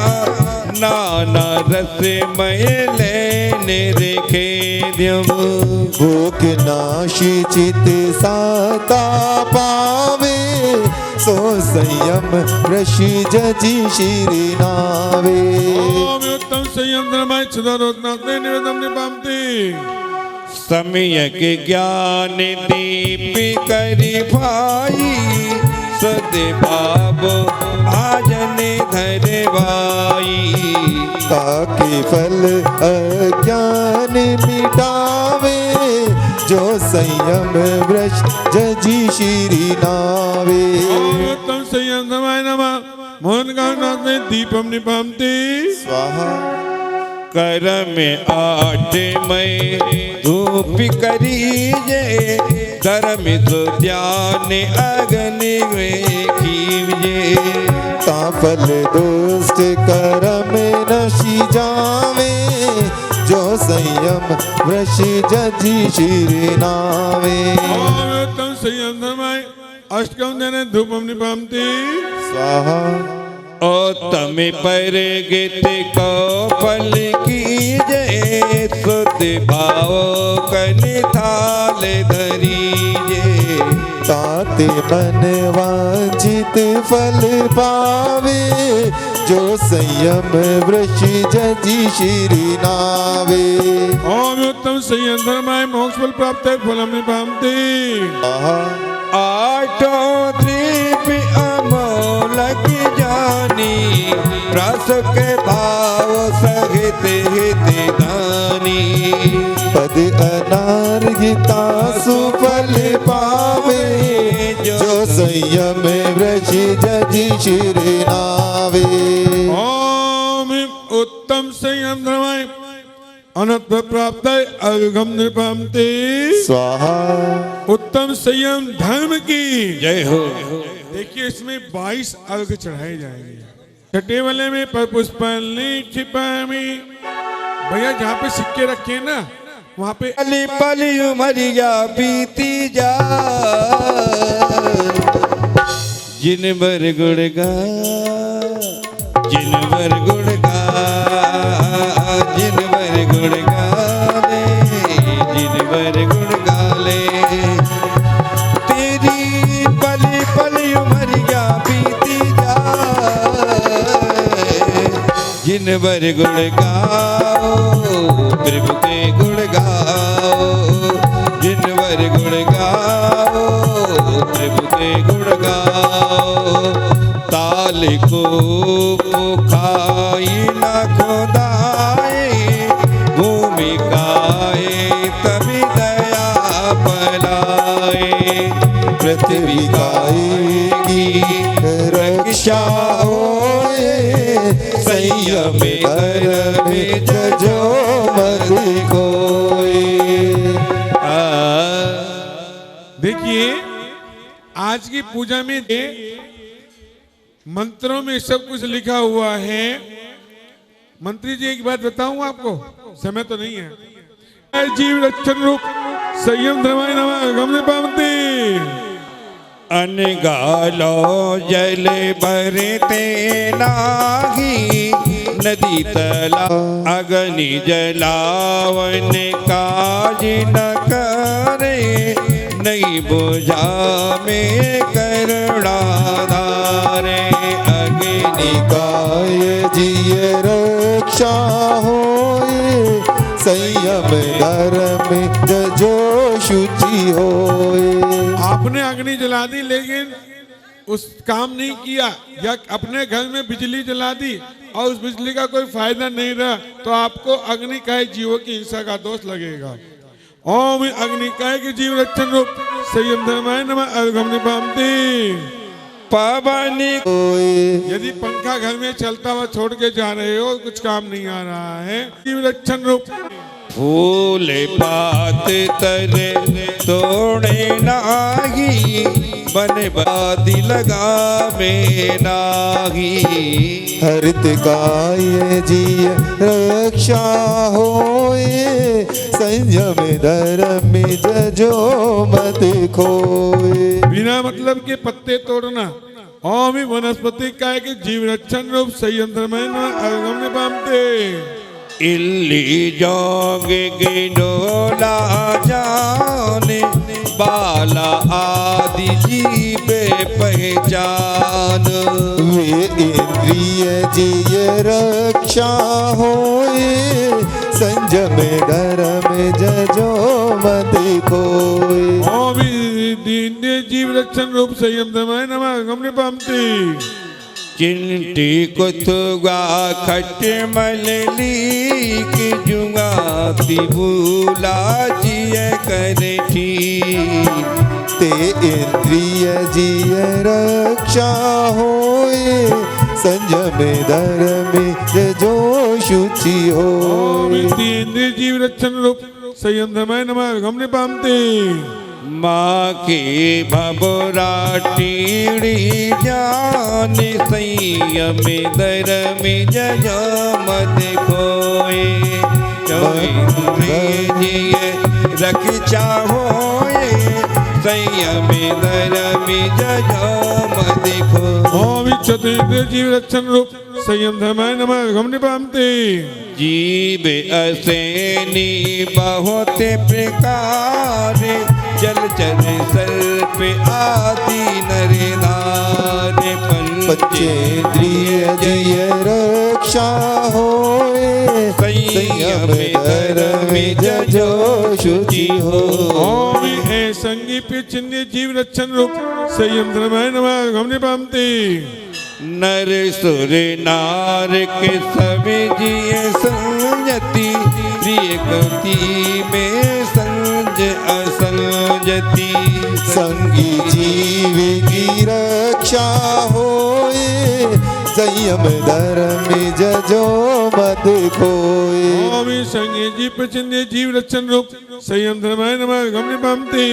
नाना रस मय निरखे द्यम। भूख नाशी चित साता पावे सो संयम वृष जजी श्री नावे। ओम उत्तम संयम धर्माय सदारोधनाथ ने निवेदन निभामती। सम्यक ज्ञान दीप करि भाई सद्भाव भाजन धरवाई। ताकि फल अज्ञान मिटावे जो संयम वृष जजी श्री नावे। ओम उत्तम संयम धर्माय नमः मोहन गांवनाथ ने दीपम निभामती। स्वाहा। कर में आठ मय धूप करीजे धर्म सो ध्यान अगन कीजे। ताफल दुष्ट कर्म नशी जावे जो संयम वृष जजी श्री नावे। ओम उत्तम संयम धर्माय अष्टकम देने धूपम निभामती। स्वाहा। उत्तम पर गीत को फल कीजे सुध भाव कनि थाल धरीजे। ताते मन वांछित फल पावे जो संयम वृष जजी श्री नावे। ओम उत्तम संयम धर्माय मोक्ष फल प्राप्त है फलम निभामती। आठों द्वीप अमोलक जानी रस के भाव सहित हित दानी। पद अनार्गिता सुफल पावे जो संयम वृष जजी श्री नावे। ओम उत्तम संयम धर्माय अनंत प्राप्त है अगम निभामती। स्वाहा। उत्तम संयम धर्म की जय हो। देखिए इसमें 22 अर्घ चढ़ाए जाएंगे। छठे वाले में पर पुष्पली छिपामी भैया जहाँ पे सिक्के रखे हैं ना वहाँ पे पली पली उमरिया बीती जा जिन बर गुड़गा जिन बर गुड़गा जिन बर गुड़गा ले जिन बर गुड़गा ले तेरी पली पली उमरिया बीती जा जिन बर गुड़ गाओ प्रभु के गुड़ गाओ को खाई न खुदाए भूमिकाए तभी दया पलाए पृथ्वी की रक्षा होए संयम धर्म जजो मत कोई। देखिए आज की पूजा में मंत्रों में सब कुछ लिखा हुआ है। मंत्री जी एक बात बताऊं आपको, समय तो नहीं है। जीव रक्षण रूप संयम धर्माय नमः गमने पावती अनगालो जल भरते नाही नदी तला अग्नि जलावन काज न करे नहीं बुझा में करुणा धारे अग्नि काय जिय रक्षा होए संयम धर्म जजो शुचि होए। आपने अग्नि जला दी लेकिन उस काम नहीं किया, या अपने घर में बिजली जला दी और उस बिजली का कोई फायदा नहीं रहा, तो आपको अग्नि काय जीवों की हिंसा का दोष लगेगा। ओम अग्नि काय के जीव रक्षण रूप संयम धर्माय नमः अर्घम पावती पवनी। यदि पंखा घर में चलता हुआ छोड़ के जा रहे हो, कुछ काम नहीं आ रहा है, जीव रक्षण रूप फूल पात तरे तोड़े नाही बनबादी लगावे नाही हरित काय जिय रक्षा होए संयम धर्म जजो मत खोए। बिना मतलब के पत्ते तोड़ना। ओम वनस्पति काय के जीव रक्षण रूप संयम धर्माय नमः अर्घम पावते इल्ली जोग गिनोला जाने बाला आदि जीवे पहचान वे इंद्रिय जिय रक्षा होए संयम धर्म जजो मत खोए। ओम दीन जीव रक्षण रूप संयम धर्माय नमः अर्घम पावती चिंटी कुतुगा खट मलली की जुगाती भूला जिय करठी ते इंद्रिय जिय रक्षा होए संयम धर्म जजो शुचि होए। दीन जीव रक्षण रूप संयम धर्माय नमः अर्घम पावते माँ की भबोरा टीड़ी जान संयम धर्म जजो मत खोए जिय रक्षा होए संयम धर्म जजो मत खोए। ओम चतुर्वेद जीव रक्षण रूप संयम धर्माय नमः अर्घम पावते जीव असेनी बहुत प्रकार जलचर सर्प आदि नरे नारे पंचेंद्रिय जिय रक्षा होए संयम धर्म जजो शुचि हो। ओम हे संगी पे चिन्ह जीव रक्षण रूप संयम धर्माय नमः अर्घम पावते नर सुर नार के सभी जिय संयति प्रिय गति में संज असंजति संगी जीव की रक्षा होए संयम धर्म जजो मत खोए। ओम संगी जी पे चिन्ह जीव रक्षण रूप संयम धर्माय नमः अर्घम पावते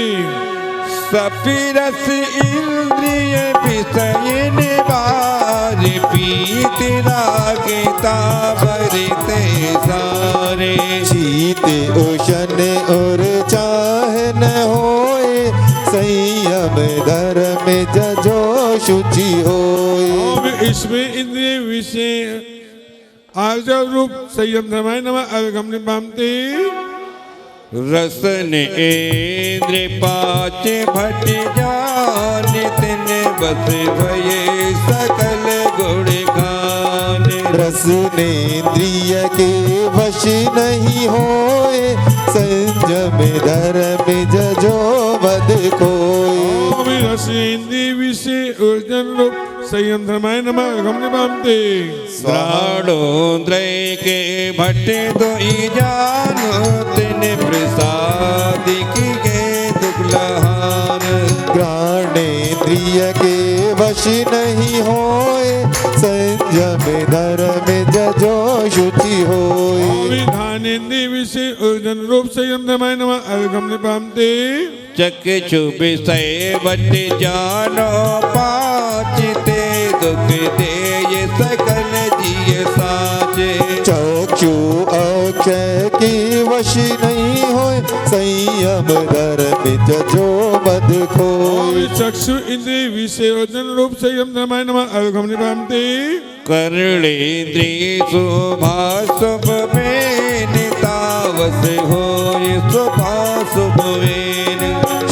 सफिरस इंद्रिय विषय निवार पीत लागे तावरते सारे शीत उष्ण और चाह न होए संयम धर्म जजो शुचि होए। ओम इसमें इंद्रिय विषय आर्जव रूप संयम धर्माय नमः अर्घम पावते रसन इंद्र पाच भट जान तिन बस भये सकल गुण गान रसनेन्द्रिय के वश नहीं होए संयम धर्म जजो मत खोए। दशेन्द्रिय विषय अर्जन रूप संयम धर्माय नमः अर्घम निपाते प्राणोन्द्रय के भट्ट दोई जान तिन प्रसाद की के दुखलहान प्राणेन्द्रिय के वश नहीं होए संयम धर्म जजो शुचि होए विधानेन्द्रिय विषय अर्जन रूप संयम धर्माय नमः अर्घम निपाते चक्षु विषय भट्ट जानो पाचिते दुख दे ये सकल जिय साचे चक्षु अक्षय की वश नहीं होए संयम धर्म जजो मद खोए चक्षु इंद्रिय विषय अर्जन रूप संयम धर्माय नमः अर्घम निपाते कर्णेन्द्रिय शुभाशुभ में तावस होय शुभाशुभ वेन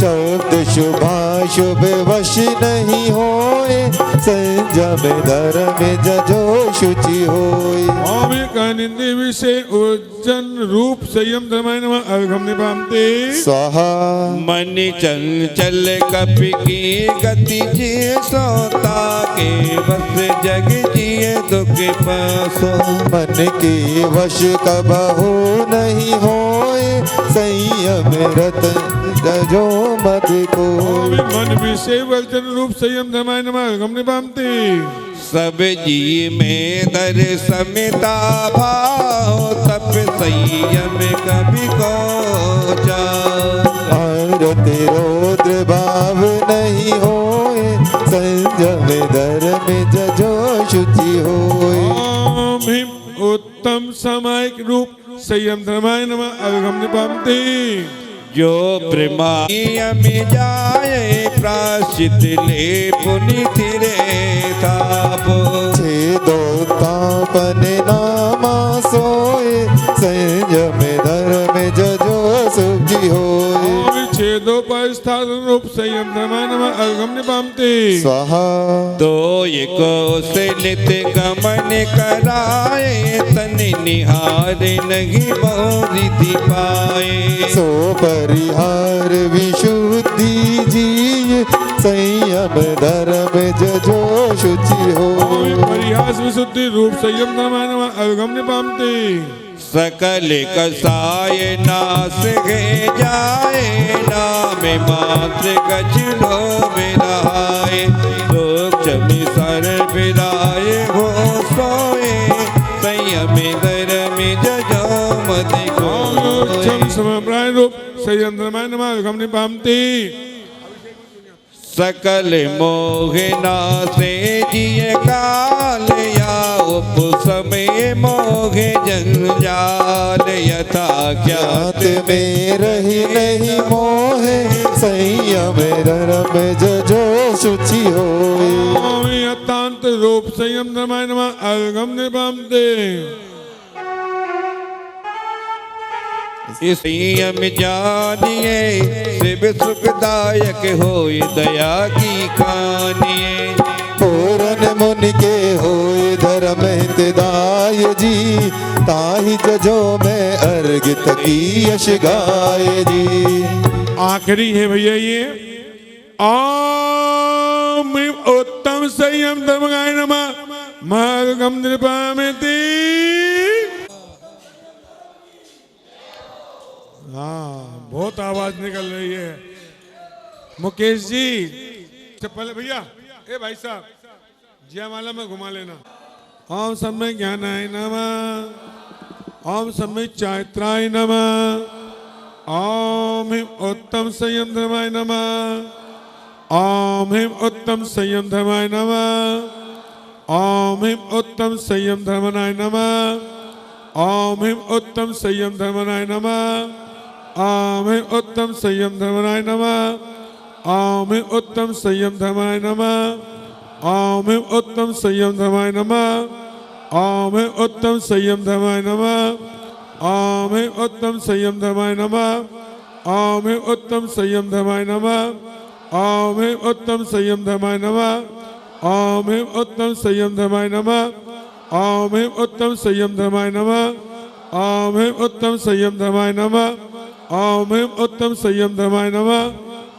शब्द शुभाशुभ वश नहीं होए संयम धर्म जजो शुचि होए ओम ज्ञानेन्द्रिय विषय अर्जन रूप संयम धर्माय नमः अर्घम निपाते स्वाहा मन चल चल कपि की गति जिय सोता के बस जग जिय दुख पासो मन के वश कबहु नहीं होए संयम रत जजो मद को मन विषय वर्जन रूप संयम धर्माय नमः अर्घम निपाते सब जी में दर समिता भाव तप संयम कभी को आरत रौद्र भाव नहीं होए संयम धर्म जजो शुचि होए ओम हिम उत्तम सामायिक रूप संयम धर्माय नमः अर्घम निपाते जो प्रेमायम जाए प्राश्चित ले पुनित रे ताप छेदो तापन नामा सोए संयम धर्म जजो सुखी होए छेदो पर स्थान रूप संयम धर्माय नमः अर्घम निपाते स्वाहा तो को से नित गमन कराए तन निहार नहीं रिधि पाए सो परिहार विशुद्धि जी संयम धर्म जजो शुचि हो परिहास विशुद्धि रूप संयम धर्माय नमः अर्घम निपाते सकल कसाय नास गे जाए नाम मात्र गचलो में रहाए सूक्ष्म सर फिराए हो सोए संयम धर्म जजो मत को समप्राय रूप संयम धर्माय नमः अर्घम निपाते सकल मोहिना से जिय काल या उप समय मोह जंजाल यथा ज्ञात ज्ञात में रही नहीं मोहे संयम धर्म जजो शुचि हो ओम अत्यंत रूप संयम धर्माय नमः अर्घम निपाते इस संयम जानिए शिव सुखदायक होय दया की खानिए पूरन मुनि के होए धर्म हितदाय जी ताहि जजो में अर्घ तकी यश गाय जी आखिरी है भैया ये ओम उत्तम संयम धर्माय नमः अर्घम निपाते हाँ बहुत आवाज निकल रही है मुकेश जी चप्पल भैया ए भाई साहब जयमाला में घुमा लेना ओम समय ज्ञानाय नमः ओम समय चारित्राय नमः ओम हिम उत्तम संयम धर्माय नमः ओम हिम उत्तम संयम धर्माय नमः ओम हिम उत्तम संयम धर्मनाय नमः ओम हिम उत्तम संयम धर्मनाय नमः ओम हिम उत्तम संयम धर्मनाय नमः ओम हिम उत्तम संयम धर्माय नमः ओम हिम उत्तम संयम धर्माय नमः ओम हिम उत्तम संयम धर्माय नमः ओम हिम उत्तम संयम धर्माय नमः ओम हिम उत्तम संयम धर्माय नमः ओम हिम उत्तम संयम धर्माय नमः ओम हिम उत्तम संयम धर्माय नमः ओम हिम उत्तम संयम धर्माय नमः ओम हिम उत्तम संयम धर्माय नमः ओम हिम उत्तम संयम धर्माय नमः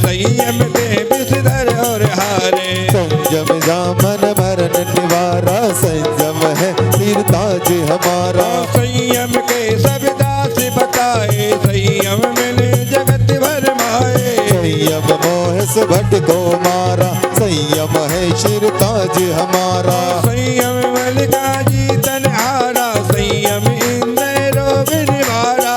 संयम दे विषधर और हारे। संयम जामन मरण निवारा, संयम है सिर ताज हमारा। संयम के सब दास बताए, संयम मिले जगत भर माए। संयम मोह सुभट को मारा, संयम है सिर ताज हमारा। संयम मलिका जीतन हारा, संयम इंद्र रोग निवारा।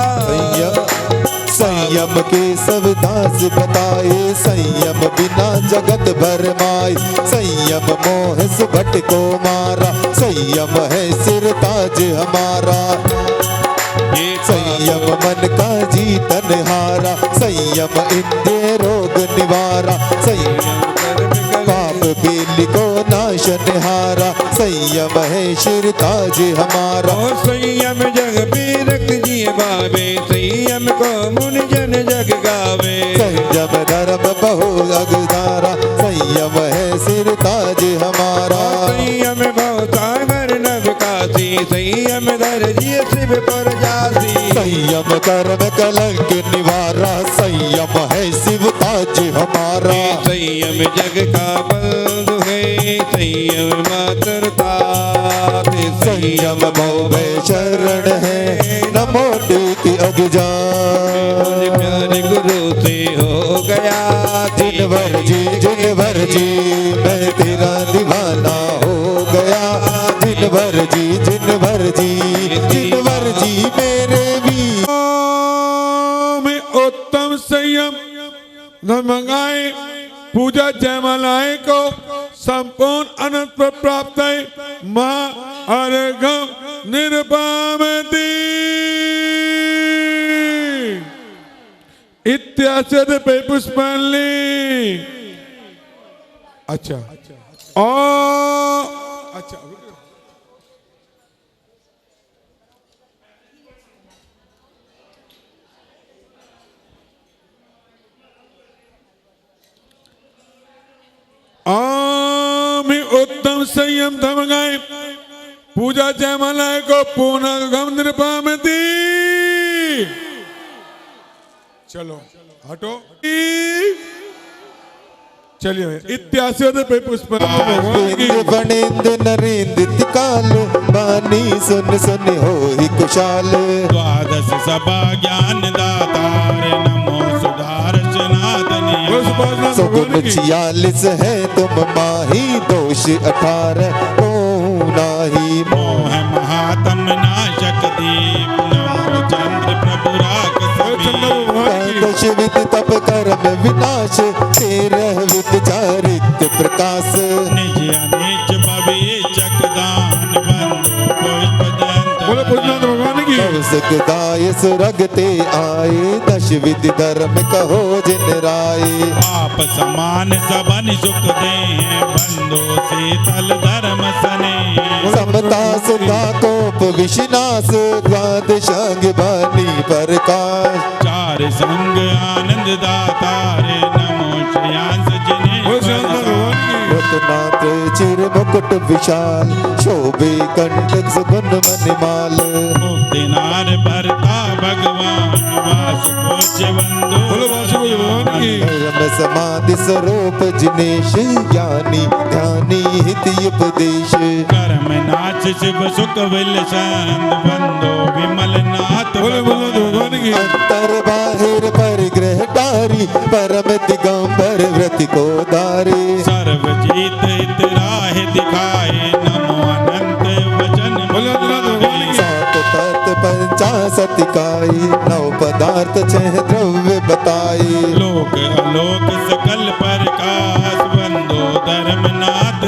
संयम के सब दास बताए, संयम बिना जगत भर माए। संयम मोह सुभट को मारा, संयम है सिर ताज हमारा। संयम मन का जीतन हारा, संयम इंद्रिय रोग निवारा। संयम पाप बेल को नाशन हारा, संयम है सिर ताज हमारा। और संयम जग पीरक जिय भावे, संयम को मुनि जन जग गावे। संयम धर्म बहु अगधारा, संयम है सिर ताज हमारा। संयम भव सागर नभ कासी, संयम धर जिय शिव पर जासी। संयम कर्म कलंक निवारा, संयम है शिव ताज हमारा। संयम जग का बल है, संयम मातरता। संयम मोह शरण है, नमो टेक अगजान। प्यारे गुरु से हो गया जिन भर जी मैं तेरा दीवाना हो गया। जिन भर जी मेरे भी। में उत्तम संयम मंगाए, पूजा जयमालाएं को संपूर्ण अनंत प्राप्त है। माँ अर्घम निर्पामति इत्याचर पे पुष्पांजलि। अच्छा अच्छा आमी उत्तम संयम धमगाए, पूजा जयमालाएं को पूर्णगम निर्पामति। चलो हटो, चलिए इत्यादि पे पुष्प बणिंद नरेंद्र काल, बानी सुन सुन हो कुशाल। द्वादश सभा ज्ञान दातार, नमो सुधारश नादनी। सगुन 46 है तुम माही, दोष 18 हो नाही। मोह महात्म नाशक दीप, नमो चंद्र प्रभु राख दश विद तप कर्म विनाश, 13 विद चारित्र प्रकाश। निज अनिच भविष्यक दान, बंधु पुष्प दंत। बोलो पुष्पनाथ भगवान की। सुखदाय सुरगते आए, 10 विद धर्म कहो जिन राय। आप समान सबन सुख दे, बंधु शीतल धर्म सने। समता सुता कोप विश्नाश, द्वादशांग बानी प्रकाश। चार संग आनंद दातारे, नमो श्रेयांस जिने। रत्नाथ चिर मुकुट विशाल, शोभे कंटक सुगुन मनिमाल। मुक्ति नार भरता भगवान, वासुकोच बंधु। बोलो वासुदेव भगवान की। धर्म समाधि स्वरूप जिनेश, ज्ञानी ध्यानी हित उपदेश। कर्म नाच शिव सुख विलसन, बंधु विमल नाथ भगवान की। अंतर बाहिर परिग्रह डारी, परम दिगंबर व्रत को दारी। सर्व जीत हित राह दिखाए, नमो अनंत वचन। सात तत्व 50 इकाई, 9 पदार्थ 6 द्रव्य बताए। लोक अलोक सकल प्रकाश, बंधु धर्मनाथ।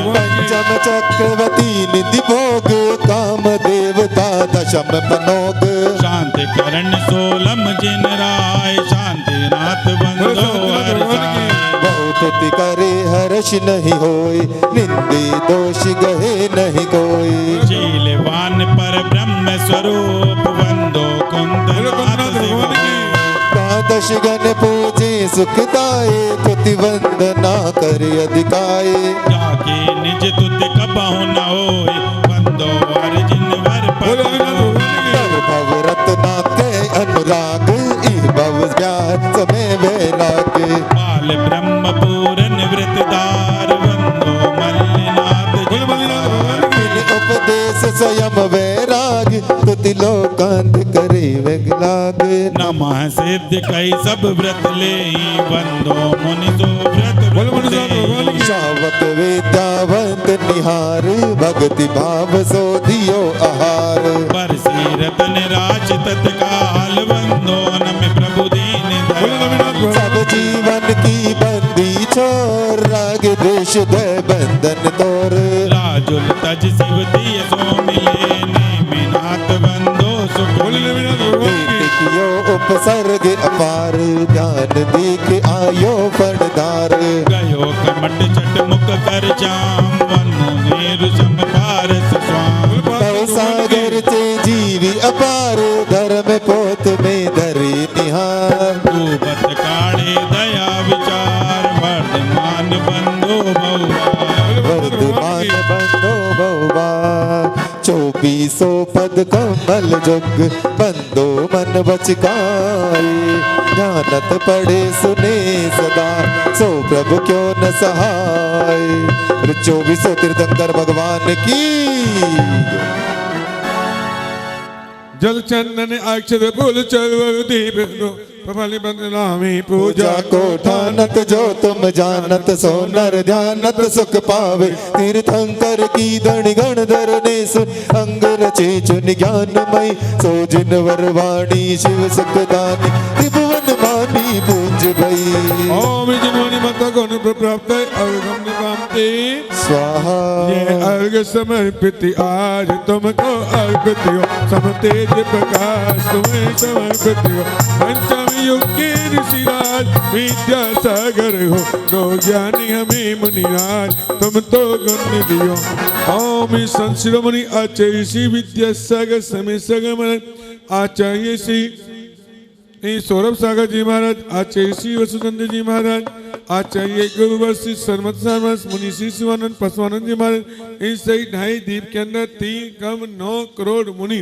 पंचम चक्रवती निधि भोग, काम देवता दशम पनोग। शांति करण सोलम जिन राय, शांति नाथ बंधु हरसाय। बहुत करे हर्ष नहीं होय, निंदे दोष गहे नहीं कोई। शीलवान पर ब्रह्म स्वरूप, बंधु कुंद नाथ शिव। द्वादश गण पूजे सुखदाये, तुति वंदना कर अधिकाये। जाके निज तुत कबहु न होय, बंधु अर्जुन वर पर। भव रत्ना के अनुराग, इह भव ज्ञान समय वैराग बाल ब्रह्म पूर निवृत्तार बंदो मल्लिनाथ जी बिन उपदेश स्वयं वैराग तुति लोकांत करे वैगलाग नमः सिद्ध कई सब व्रत ले बंदो मुनि सो व्रत ले शावक विद्यावंत निहार भक्ति भाव सो दियो आहार परसी रतन राज तत्काल बंदो नम प्रभु दीन दयाल सब जीवन की बंदी छोर राग द्वेष दय बंधन तोर राजुल तज शिव दिय सो मिले नेमिनाथ बंदो सुख कियो उपसर्ग अपार ज्ञान दीख आयो फणदार गयो कमट चट मुख कर जाम वनु नेरु सम पारस स्वाम भव सागर से जीवी अपार धर्म पोत में धरे निहार तू बत काढ़े दया विचार वर्धमान बंदो बहुवार वर्धमान बंदो बहुबार 2400 पद कमल जुग बंदो मन बचकाए ज्ञानत पढ़े सुने सदा सो प्रभु क्यों न सहाय 2400 तीर्थंकर भगवान की जल चंदन अक्षर फूल चल दीप प्रबल बदनामी पूजा को ठानत जो तुम जानत सो नर ध्यानत सुख पावे तीर्थंकर की धन गण धरने सुन अंग रचे चुन ज्ञानमय सो जिन वरवाणी शिव सुखदानी त्रिभुवन मानी पूज भई ओम जिन्होंने मत गुण प्राप्त अर्घम निपाते स्वाहा ये अर्घ समर्पित आज तुमको अर्पित हो सम तेज प्रकाश तुम्हें समर्पित हो पंचम युग के ऋषिराज विद्यासागर हो दो ज्ञानी हमें मुनिराज तुम तो गुण दियो ओम संशिरोमणि आचार्य श्री विद्यासागर समय सगमन आचार्य श्री सौरभ सागर जी महाराज आचार्य श्री वसुचंद्र जी महाराज आचार्य गुरुवर श्री सरमत सारवस मुनि श्री शिवानंद पशुआनंद जी महाराज इन सही 2.5 दीप के अंदर 3 कम 9 करोड़ मुनि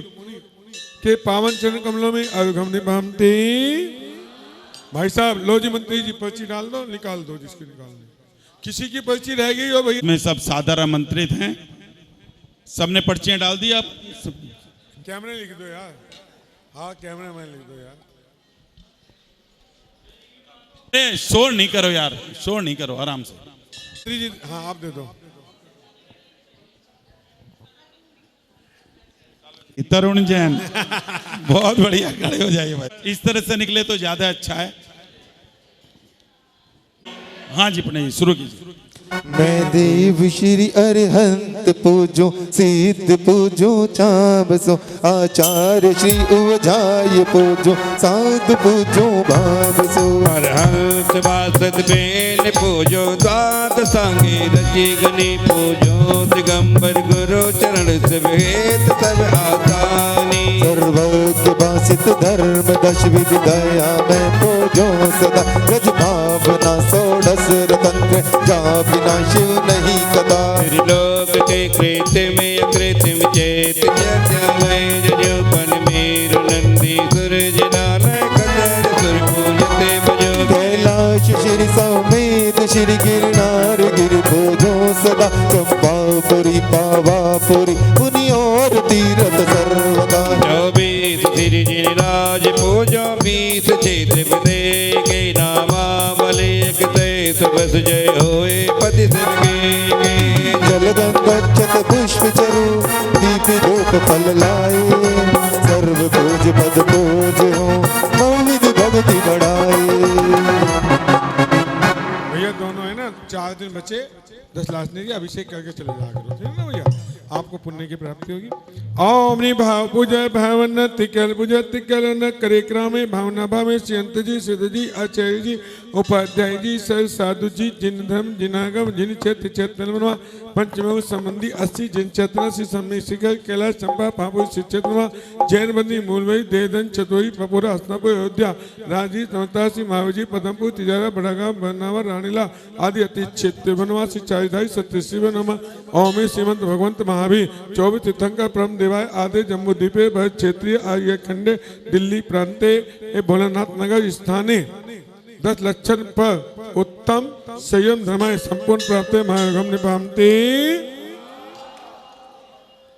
के पावन चरण कमलों में अर्घम निभाते। भाई साहब लो जी मंत्री जी पर्ची डाल दो निकाल दो जिसकी निकालनी किसी की पर्ची रह गई हो भैया में सब सादर आमंत्रित हैं सबने पर्चियां डाल दी आप कैमरे लिख दो यार हाँ कैमरे में लिख दो यार शोर नहीं करो यार शोर नहीं करो आराम से मंत्री जी हाँ आप दे दो तरुण जैन बहुत बढ़िया खड़े हो जाइए भाई इस तरह से निकले तो ज्यादा अच्छा है हाँ जी पढ़े शुरू कीजिए मैं देव श्री अरिहंत पूजो सिद्ध पूजो चाबसो आचार्य श्री उवजाय पूजो साध पूजो भावसो अरहंत बासत बेन पूजो द्वाद सांगे रची गनी पूजो दिगंबर गुरु चरण सवेत सब आसानी सर्वज्ञ भाषित धर्म दश विधि दया मैं पूजो सदा रज भावना षोडश रतंत्र जा बिना शिव नहीं कदा त्रिलोक के कृत्य में अकृत्य चेत जय जजोपन मेरु नंदी सूरज नानक कदर सुर पूजते भजो कैलाश श्री समेत श्री गिरनार गिर भोजो सदा चंपापुरी पावापुरी पुनि और तीरथ सर्वदा 24 श्री गिरिराज पूजो 20 क्षेत्र बदे के नामा बले एक तेस बस जय होए पति सिरगे जल गंगच्छत पुष्प चरु दीप धूप फल लाए सर्व पूज पद पूज हो मौलिक भक्ति बढ़ाए भैया दोनों है ना 4 दिन बचे 10 लाख ने अभिषेक करके चले जाया करो ठीक है ना भैया आपको पुण्य की प्राप्ति होगी ओम भाव पूजा भावन तिकल पूजा तिकल न करे क्रामे भावना भावे श्रीअंत जी सिद्ध जी आचार्य जी उपाध्याय जी सर साधु जी जिन धर्म जिनागम जिन क्षेत्र क्षेत्र पंचमोह संबंधी 80 जिन चेतना श्री सम्य शिखर कैलाश चंपा पापुर श्री चेतना जैन बंदी मूलवई देदन चतुरी पपुरा हसनापुर अयोध्या राजी तमतासी महावजी पदमपुर तिजारा बड़ागांव बनावर रानीला आदि अति क्षेत्र बनवासी चारिधारी सत्य शिव नमा ओमे श्रीमंत भगवंत महावीर 24 तीर्थंकर परम देवाय आदि जम्बू द्वीपे भरत क्षेत्रीय आर्य खंडे दिल्ली प्रांते भोलानाथ नगर स्थाने 10 लक्षण पर उत्तम संयम धर्माय संपूर्ण प्राप्त महागम निपामते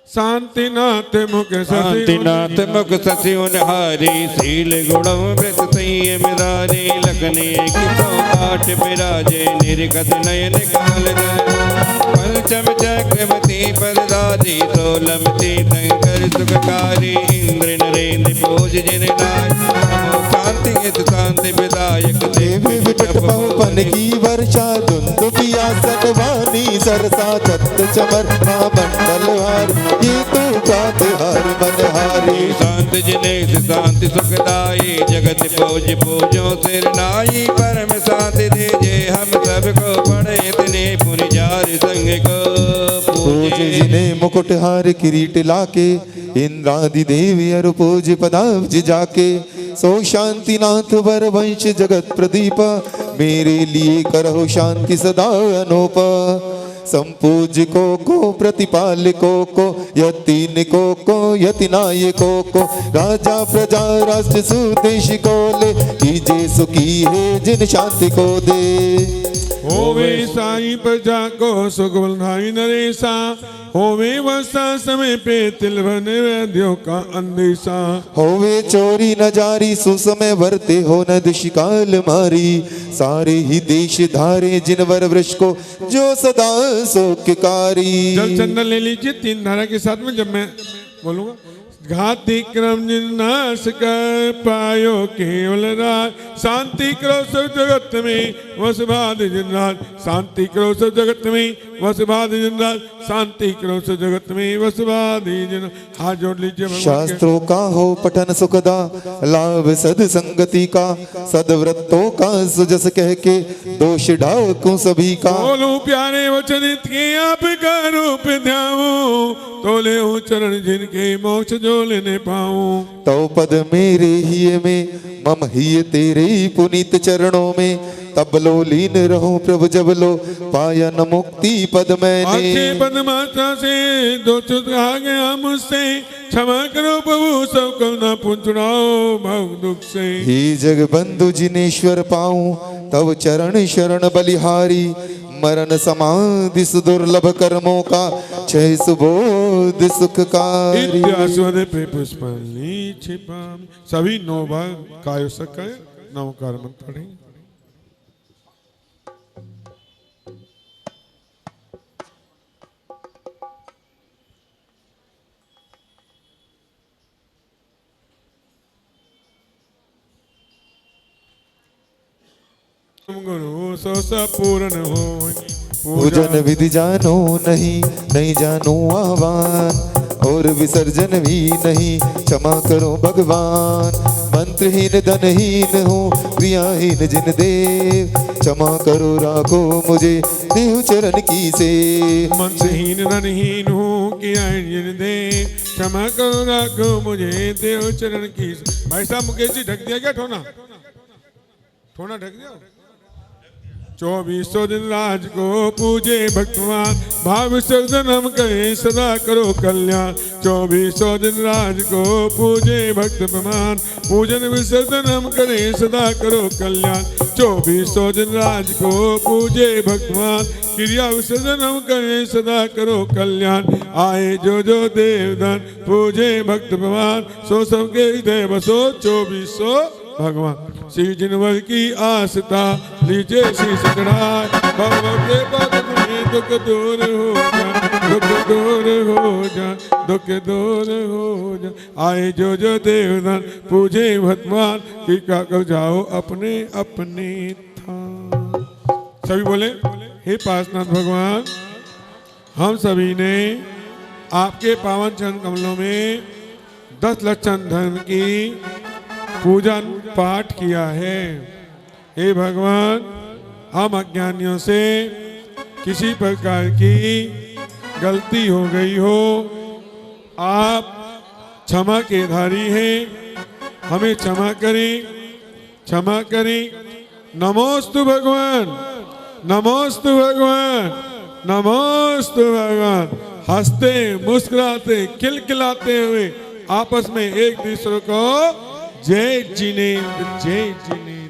शांतिनाथ मुख शांतिनाथ मुख शशि उनहारी शील गुणम व्रत संयम धारी लखने की पाठ विराजे निर्गत नयन काल पंचम चक्रवती पददारी सोलमती शंकर सुखकारी इंद्र नरेंद्र पूज जिन शांति शांति विदायक देवी विकट पवन की वर्षा धुंध पिया सटवानी सरसा छत चमर मंडलवार ये तो प्रातहार मनहारी शांति जिनेश शांति सुखदाई जगत पूज पूजो सिर नाई परम शांति दीजे हम सबको पढ़े इतने पुनि जार संग को पूज जिन्हें मुकुटहार किरीट लाके इंद्रादि देवी अरु पूज पदाब्ज जाके सो शांतिनाथ वर वंश जगत प्रदीप मेरे लिए करहो शांति सदा अनूप संपूज्य को प्रतिपालको को यतिनको को यतिनायको को राजा प्रजा राष्ट्र सुदेश को ले कीजे सुखी है जिन शांति को दे होवे साई प्रजा को सुख बलधाई नरेशा होवे वर्षा समय पे तिलवन वैद्यों का अंदेशा होवे चोरी न जारी सुसमय वर्ते हो न दुष्काल मारी सारे ही देश धारे जिनवर वृक्ष को जो सदा सौख्यकारी जल चंदन ले लीजिए 3 धारा के साथ में जब मैं बोलूंगा घाती क्रम नाश कर पायो केवल राज शांति करो सब जगत में वसुभाद जिन राज शांति करो सब जगत में वसुभाद जिन राज शांति करो सब जगत में वसुभाद जिन हाथ जोड़ लीजिए शास्त्रों का हो पठन सुखदा लाभ सद संगति का सदव्रतों का सुजस कह के दोष ढाकूं सभी का बोलूं प्यारे वचन के आपका रूप ध्याऊं तोले हूँ चरण जिनके मोक्ष जो लेने पाऊं तो पद मेरे ही में मम ही तेरे पुनीत चरणों में तब लो लीन रहूं प्रभु जब लो पाया न मुक्ति पद मैंने पद मात्रा से दो चुत कहा गया मुझसे क्षमा करो प्रभु सब करुणा पुंचुड़ाओ भाव दुख से ही जग बंधु जिनेश्वर पाऊं तब चरण शरण बलिहारी मरण समाधि सुदुर्लभ कर्मों का क्षय सुबोध सुखकारी पुष्पाली छिपा सभी 9 बार कायो सके 9 कार मंत्र पढ़ें गुरु सो पूर्ण हो पूजन विधि जानो नहीं जानो आह्वान और विसर्जन भी नहीं क्षमा करो भगवान मंत्रहीन धनहीन हूँ क्रियाहीन जिन देव क्षमा करो राखो मुझे देव चरण की से मंत्रहीन धनहीन हूँ क्रियाहीन जिन देव क्षमा करो राखो मुझे देव चरण की से। भाई साहब मुकेश जी ढक दिया क्या ठोना ढक दिया 24 दिन राज को पूजे भगवान भाव विसर्जन हम करें सदा करो कल्याण 24 दिन राज को पूजे भक्त प्रमाण पूजन विसर्जन हम करें सदा करो कल्याण 24 दिन राज को पूजे भगवान क्रिया विसर्जन हम करें सदा करो कल्याण आए जो देवदान पूजे भक्त प्रमाण सो सबके हृदय बसो 24 भगवान श्री जिनवर की आस्था लीजिए श्री चढ़ाए भगवते भगत में दुख दूर हो जा दुख दूर हो जा दुख दूर हो जा आए जो देवदान पूजे भगवान की कर जाओ अपने अपने थान सभी बोले हे पार्श्वनाथ भगवान हम सभी ने आपके पावन चरण कमलों में 10 लक्षण धर्म की पूजन पाठ किया है। हे भगवान हम अज्ञानियों से किसी प्रकार की गलती हो गई हो, आप क्षमा के धारी हैं, हमें क्षमा करें, क्षमा करें। नमोस्तु भगवान, नमोस्तु भगवान, नमोस्तु भगवान। हंसते मुस्कुराते खिलखिलाते हुए आपस में एक दूसरे को जय जिनेंद्र, जय जिनेंद्र।